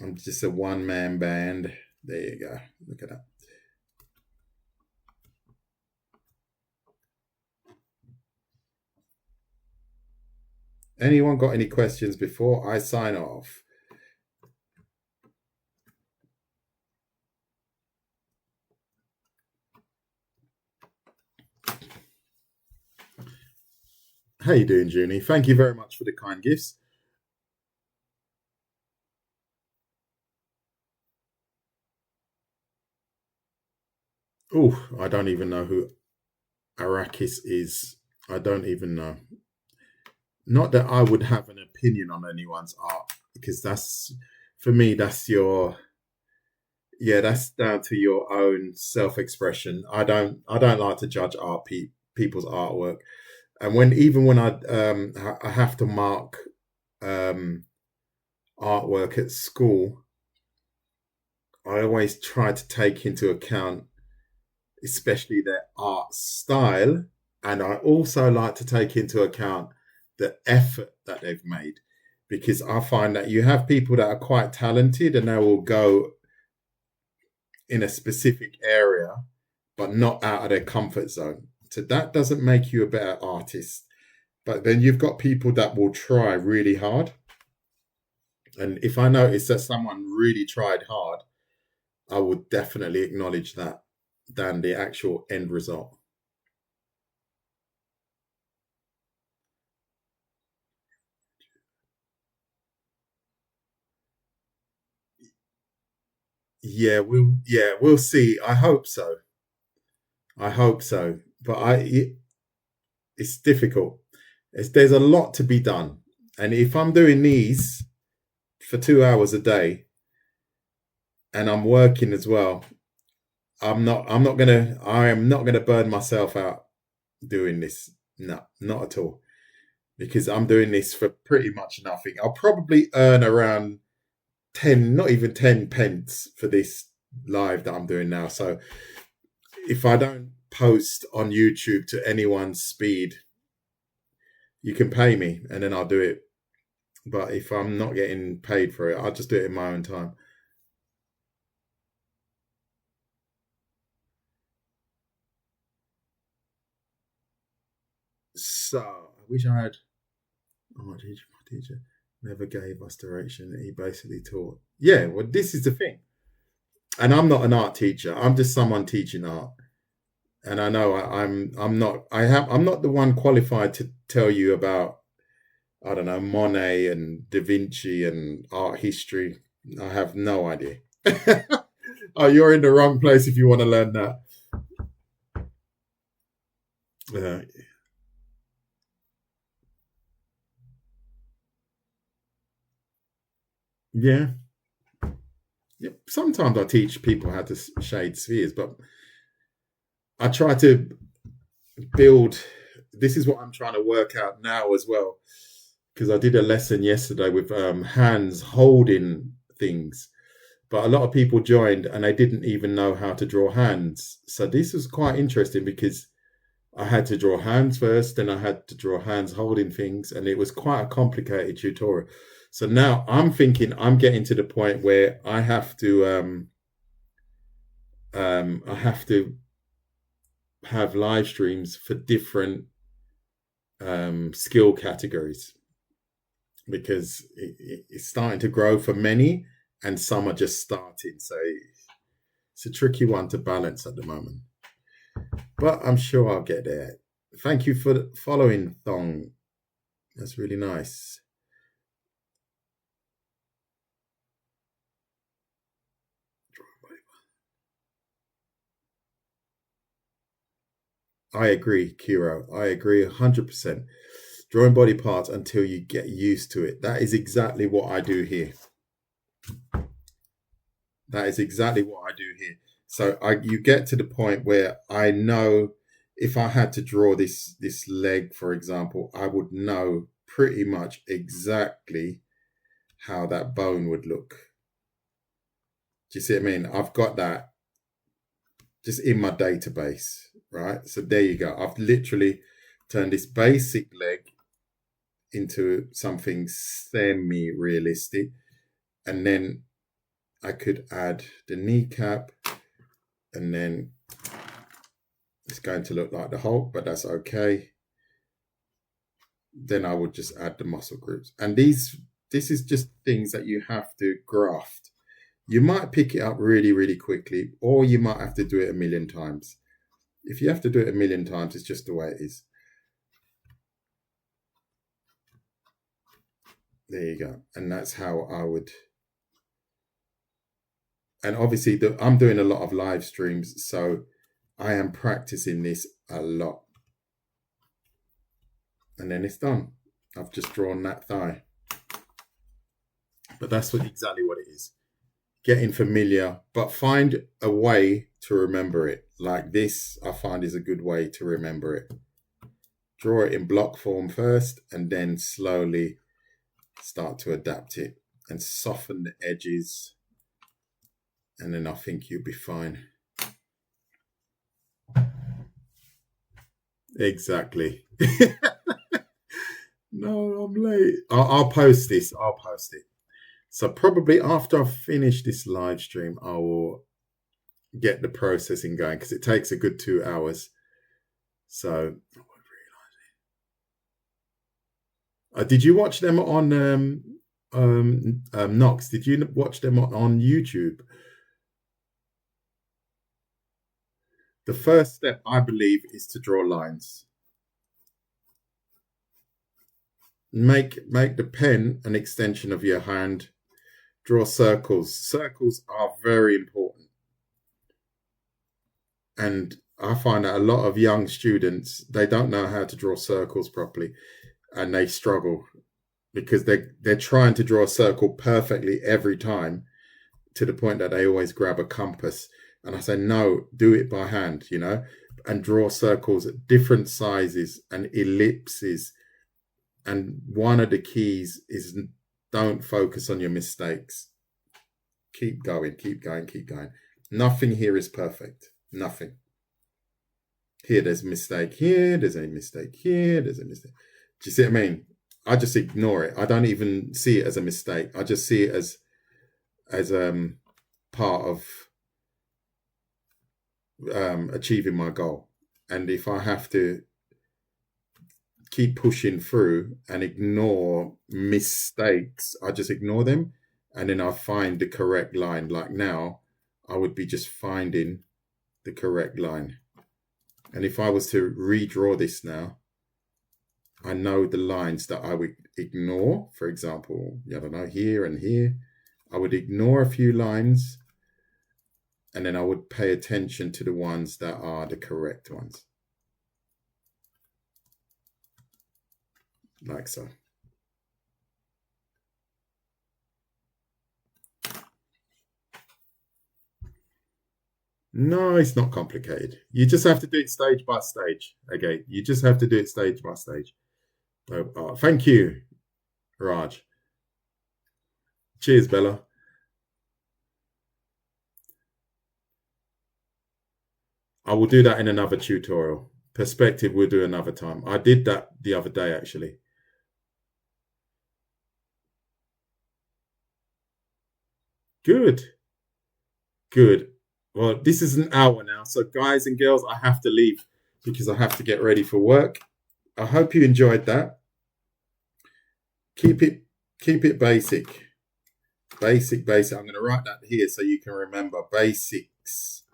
I'm just a one-man band. There you go. Look at that. Anyone got any questions before I sign off? How you doing, Junie? Thank you very much for the kind gifts. Oh, I don't even know who Arrakis is. I don't even know. Not that I would have an opinion on anyone's art, because that's, for me, that's that's down to your own self-expression. I don't like to judge people's artwork, and even when I have to mark artwork at school, I always try to take into account, especially their art style, and I also like to take into account the effort that they've made, because I find that you have people that are quite talented and they will go in a specific area but not out of their comfort zone. So that doesn't make you a better artist. But then you've got people that will try really hard. And if I notice that someone really tried hard, I would definitely acknowledge that than the actual end result. We'll see. I hope so. But it's difficult. There's a lot to be done. And if I'm doing these for 2 hours a day and I'm working as well, I am not gonna burn myself out doing this. No, not at all. Because I'm doing this for pretty much nothing. I'll probably earn around 10, not even 10 pence for this live that I'm doing now. So if I don't post on YouTube to anyone's speed, you can pay me and then I'll do it. But if I'm not getting paid for it, I'll just do it in my own time. So I wish I had. Oh, my teacher never gave us direction. He basically taught. Yeah, well, this is the thing. And I'm not an art teacher. I'm just someone teaching art. And I know I'm not the one qualified to tell you about, I don't know, Monet and Da Vinci and art history. I have no idea. Oh, you're in the wrong place if you want to learn that. Yeah. Yep. Sometimes I teach people how to shade spheres, but I try to build. This is what I'm trying to work out now as well, because I did a lesson yesterday with hands holding things, but a lot of people joined and they didn't even know how to draw hands. So this was quite interesting because I had to draw hands first, then I had to draw hands holding things, and it was quite a complicated tutorial. So now I'm thinking I'm getting to the point where I have to have live streams for different skill categories, because it's starting to grow for many and some are just starting. So it's a tricky one to balance at the moment. But I'm sure I'll get there. Thank you for following, Thong. That's really nice. I agree, Kiro. I agree 100%. Drawing body parts until you get used to it. That is exactly what I do here. That is exactly what I do here. So you get to the point where I know if I had to draw this leg, for example, I would know pretty much exactly how that bone would look. Do you see what I mean? I've got that just in my database, right? So there you go. I've literally turned this basic leg into something semi-realistic, and then I could add the kneecap, and then it's going to look like the Hulk, but that's okay. Then I would just add the muscle groups. And this is just things that you have to graft. You might pick it up really, really quickly, or you might have to do it a million times. If you have to do it a million times, it's just the way it is. There you go. And that's how I would. And obviously, I'm doing a lot of live streams, so I am practicing this a lot. And then it's done. I've just drawn that thigh. But that's exactly what it is. Getting familiar, but find a way to remember it. Like this, I find is a good way to remember it. Draw it in block form first, and then slowly start to adapt it and soften the edges. And then I think you'll be fine. Exactly. No, I'm late. I'll post this. I'll post it. So probably after I finish this live stream, I will get the processing going because it takes a good 2 hours. So I won't realize it. Did you watch them on Nox? Did you watch them on YouTube? The first step, I believe, is to draw lines. Make the pen an extension of your hand. Draw circles. Circles are very important. And I find that a lot of young students, they don't know how to draw circles properly, and they struggle because they're trying to draw a circle perfectly every time, to the point that they always grab a compass. And I say, no, do it by hand, and draw circles at different sizes and ellipses. And one of the keys is don't focus on your mistakes. Keep going, keep going, keep going. Nothing here is perfect. Nothing. Here, there's a mistake here. There's a mistake here. There's a mistake. Do you see what I mean? I just ignore it. I don't even see it as a mistake. I just see it as part of achieving my goal. And if I have to keep pushing through and ignore mistakes, I just ignore them, and then I find the correct line. Like now, I would be just finding the correct line. And if I was to redraw this now, I know the lines that I would ignore. For example, I don't know, here and here. I would ignore a few lines, and then I would pay attention to the ones that are the correct ones. Like so. No, it's not complicated. You just have to do it stage by stage. Okay, you just have to do it stage by stage. Thank you, Raj. Cheers, Bella. I will do that in another tutorial. Perspective we'll do another time. I did that the other day, actually. Good. Good. Well, this is an hour now. So guys and girls, I have to leave because I have to get ready for work. I hope you enjoyed that. Keep it basic. Basic. I'm going to write that here so you can remember basics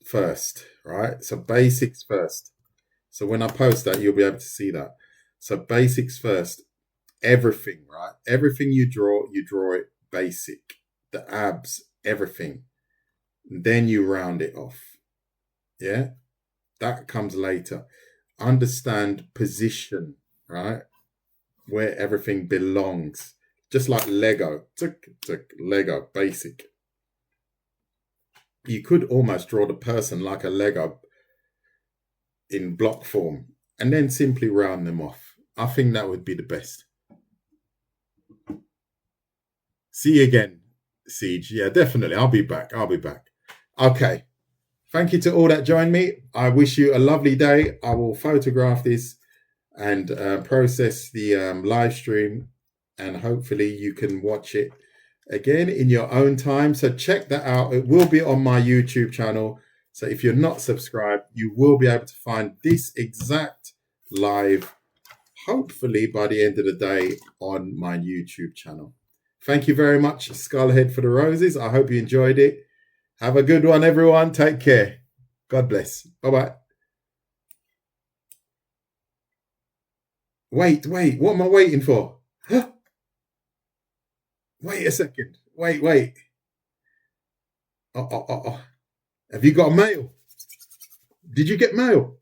first, right? So basics first. So when I post that, you'll be able to see that. So basics first. Everything, right? Everything you draw it basic. The abs, everything. Then you round it off. Yeah? That comes later. Understand position, right? Where everything belongs. just like Lego. Lego, basic. You could almost draw the person like a Lego in block form and then simply round them off. I think that would be the best. See you again, Siege. Yeah, definitely. I'll be back. Okay. Thank you to all that joined me. I wish you a lovely day. I will photograph this and process the live stream, and hopefully you can watch it again in your own time. So check that out. It will be on my YouTube channel. So if you're not subscribed, you will be able to find this exact live, hopefully by the end of the day, on my YouTube channel. Thank you very much, Skullhead, for the roses. I hope you enjoyed it. Have a good one, everyone. Take care. God bless. Bye-bye. Wait. What am I waiting for? Wait a second. Wait. Oh. Have you got a mail? Did you get mail?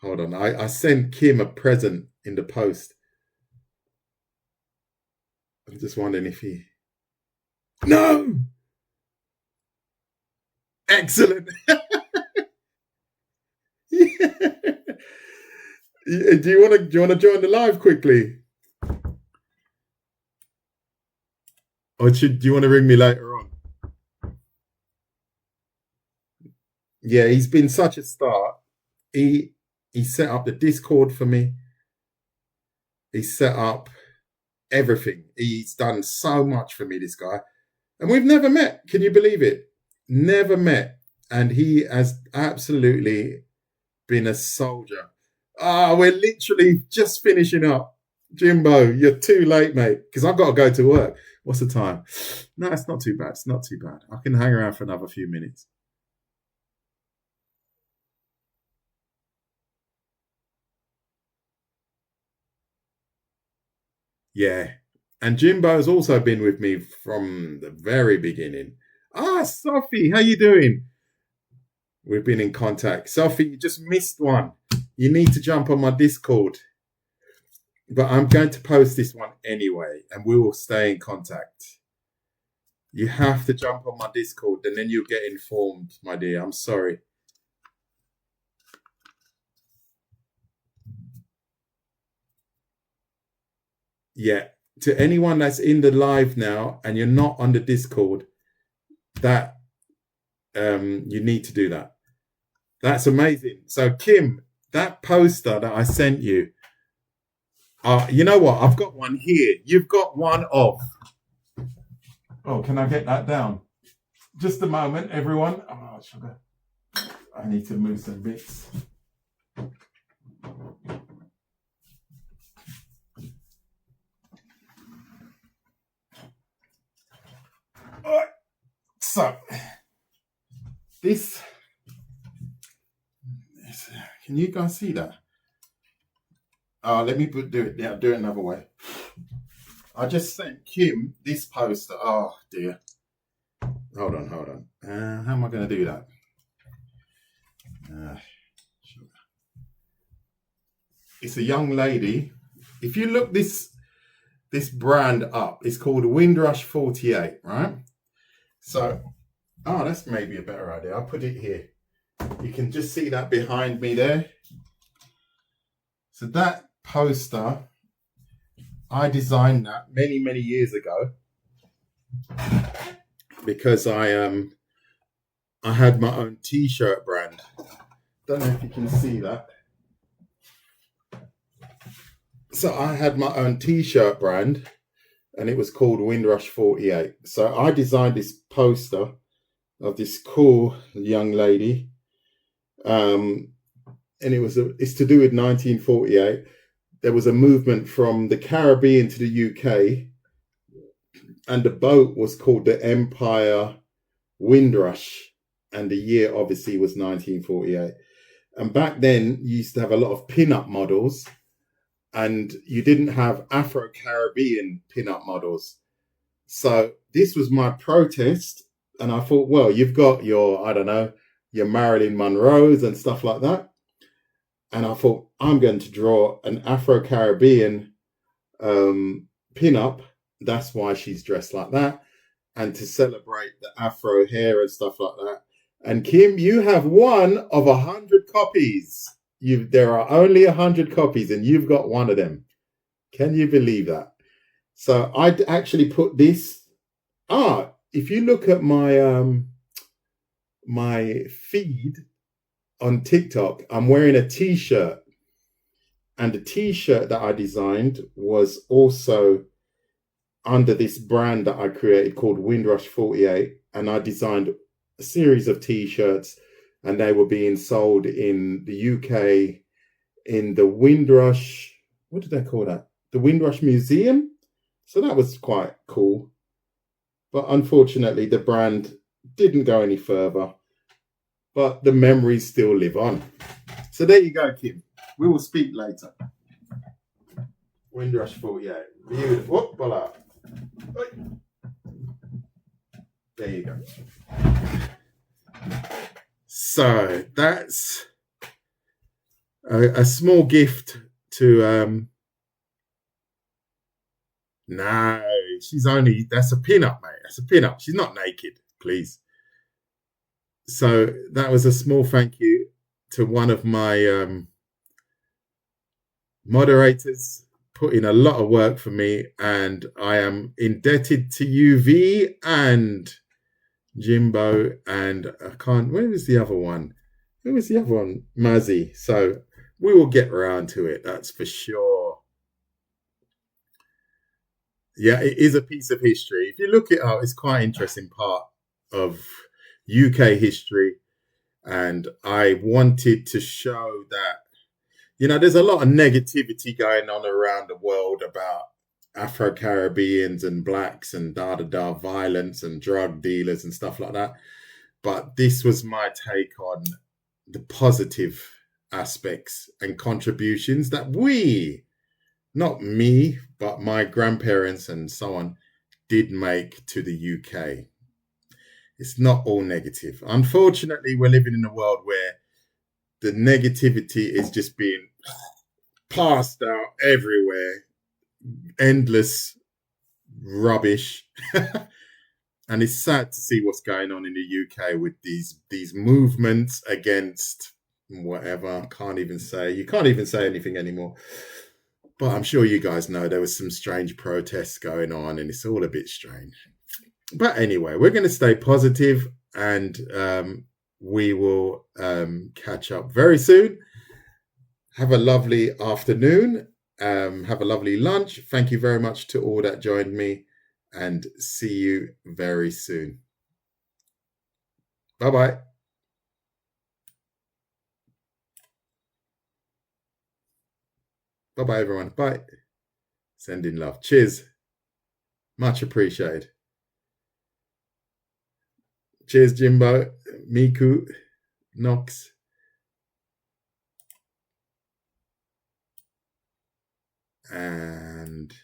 Hold on. I sent Kim a present in the post. I'm just wondering if he... No! Excellent. Yeah. Do you want to join the live quickly? Or do you want to ring me later on? Yeah, he's been such a star. He set up the Discord for me. He set up everything. He's done so much for me, this guy. And we've never met. Can you believe it? Never met. And he has absolutely been a soldier. We're literally just finishing up. Jimbo, you're too late, mate, because I've got to go to work. What's the time? No, it's not too bad. I can hang around for another few minutes. Yeah. And Jimbo's also been with me from the very beginning. Sophie, how you doing? We've been in contact. Sophie, you just missed one. You need to jump on my Discord. But I'm going to post this one anyway, and we will stay in contact. You have to jump on my Discord, and then you'll get informed, my dear. I'm sorry. Yeah. To anyone that's in the live now and you're not on the Discord, that you need to do that. That's amazing. So Kim, that poster that I sent you, you know what? I've got one here. You've got one of. Oh, can I get that down? Just a moment, everyone. Oh, sugar. I need to move some bits. So, this, can you guys see that? Let me do it another way. I just sent Kim this poster. Oh, dear. Hold on. How am I going to do that? It's a young lady. If you look this brand up, it's called Windrush 48, right? So, that's maybe a better idea. I'll put it here. You can just see that behind me there. So that poster, I designed that many years ago because I had my own t-shirt brand. Don't know if you can see that. So I had my own t-shirt brand, and it was called Windrush 48. So I designed this poster of this cool young lady. And it's to do with 1948. There was a movement from the Caribbean to the UK, and the boat was called the Empire Windrush, and the year obviously was 1948. And back then you used to have a lot of pin-up models, and you didn't have Afro-Caribbean pin-up models. So this was my protest, and I thought, well, you've got your Marilyn Monroes and stuff like that. And I thought, I'm going to draw an Afro-Caribbean pin-up. That's why she's dressed like that. And to celebrate the afro hair and stuff like that. And Kim, you have one of 100 copies. There are only 100 copies, and you've got one of them. Can you believe that? So I'd actually put this. If you look at my my feed on TikTok, I'm wearing a t-shirt, and the t-shirt that I designed was also under this brand that I created called Windrush 48, and I designed a series of t-shirts, and they were being sold in the UK in the Windrush, what did they call that? The Windrush Museum. So that was quite cool. But unfortunately, the brand didn't go any further. But the memories still live on. So there you go, Kim. We will speak later. Windrush 48. Beautiful. Oh, voila. There you go. So that's a small gift to no, that's a pin-up, mate. That's a pin-up. She's not naked, please. So that was a small thank you to one of my moderators, put in a lot of work for me, and I am indebted to UV and Jimbo, and where was the other one? Who was the other one? Mazzy. So we will get around to it, that's for sure. Yeah, it is a piece of history. If you look it up, it's quite an interesting part of UK history. And I wanted to show that, there's a lot of negativity going on around the world about Afro-Caribbeans and blacks and violence and drug dealers and stuff like that. But this was my take on the positive aspects and contributions that not me, but my grandparents and so on, did make to the UK. It's not all negative. Unfortunately, we're living in a world where the negativity is just being passed out everywhere. Endless rubbish. And it's sad to see what's going on in the UK with these movements against whatever. You can't even say anything anymore. But I'm sure you guys know there was some strange protests going on, and it's all a bit strange. But anyway, we're going to stay positive, and we will catch up very soon. Have a lovely afternoon. Have a lovely lunch. Thank you very much to all that joined me, and see you very soon. Bye-bye. Bye-bye, everyone. Bye. Sending love. Cheers. Much appreciated. Cheers, Jimbo, Miku, Knox. And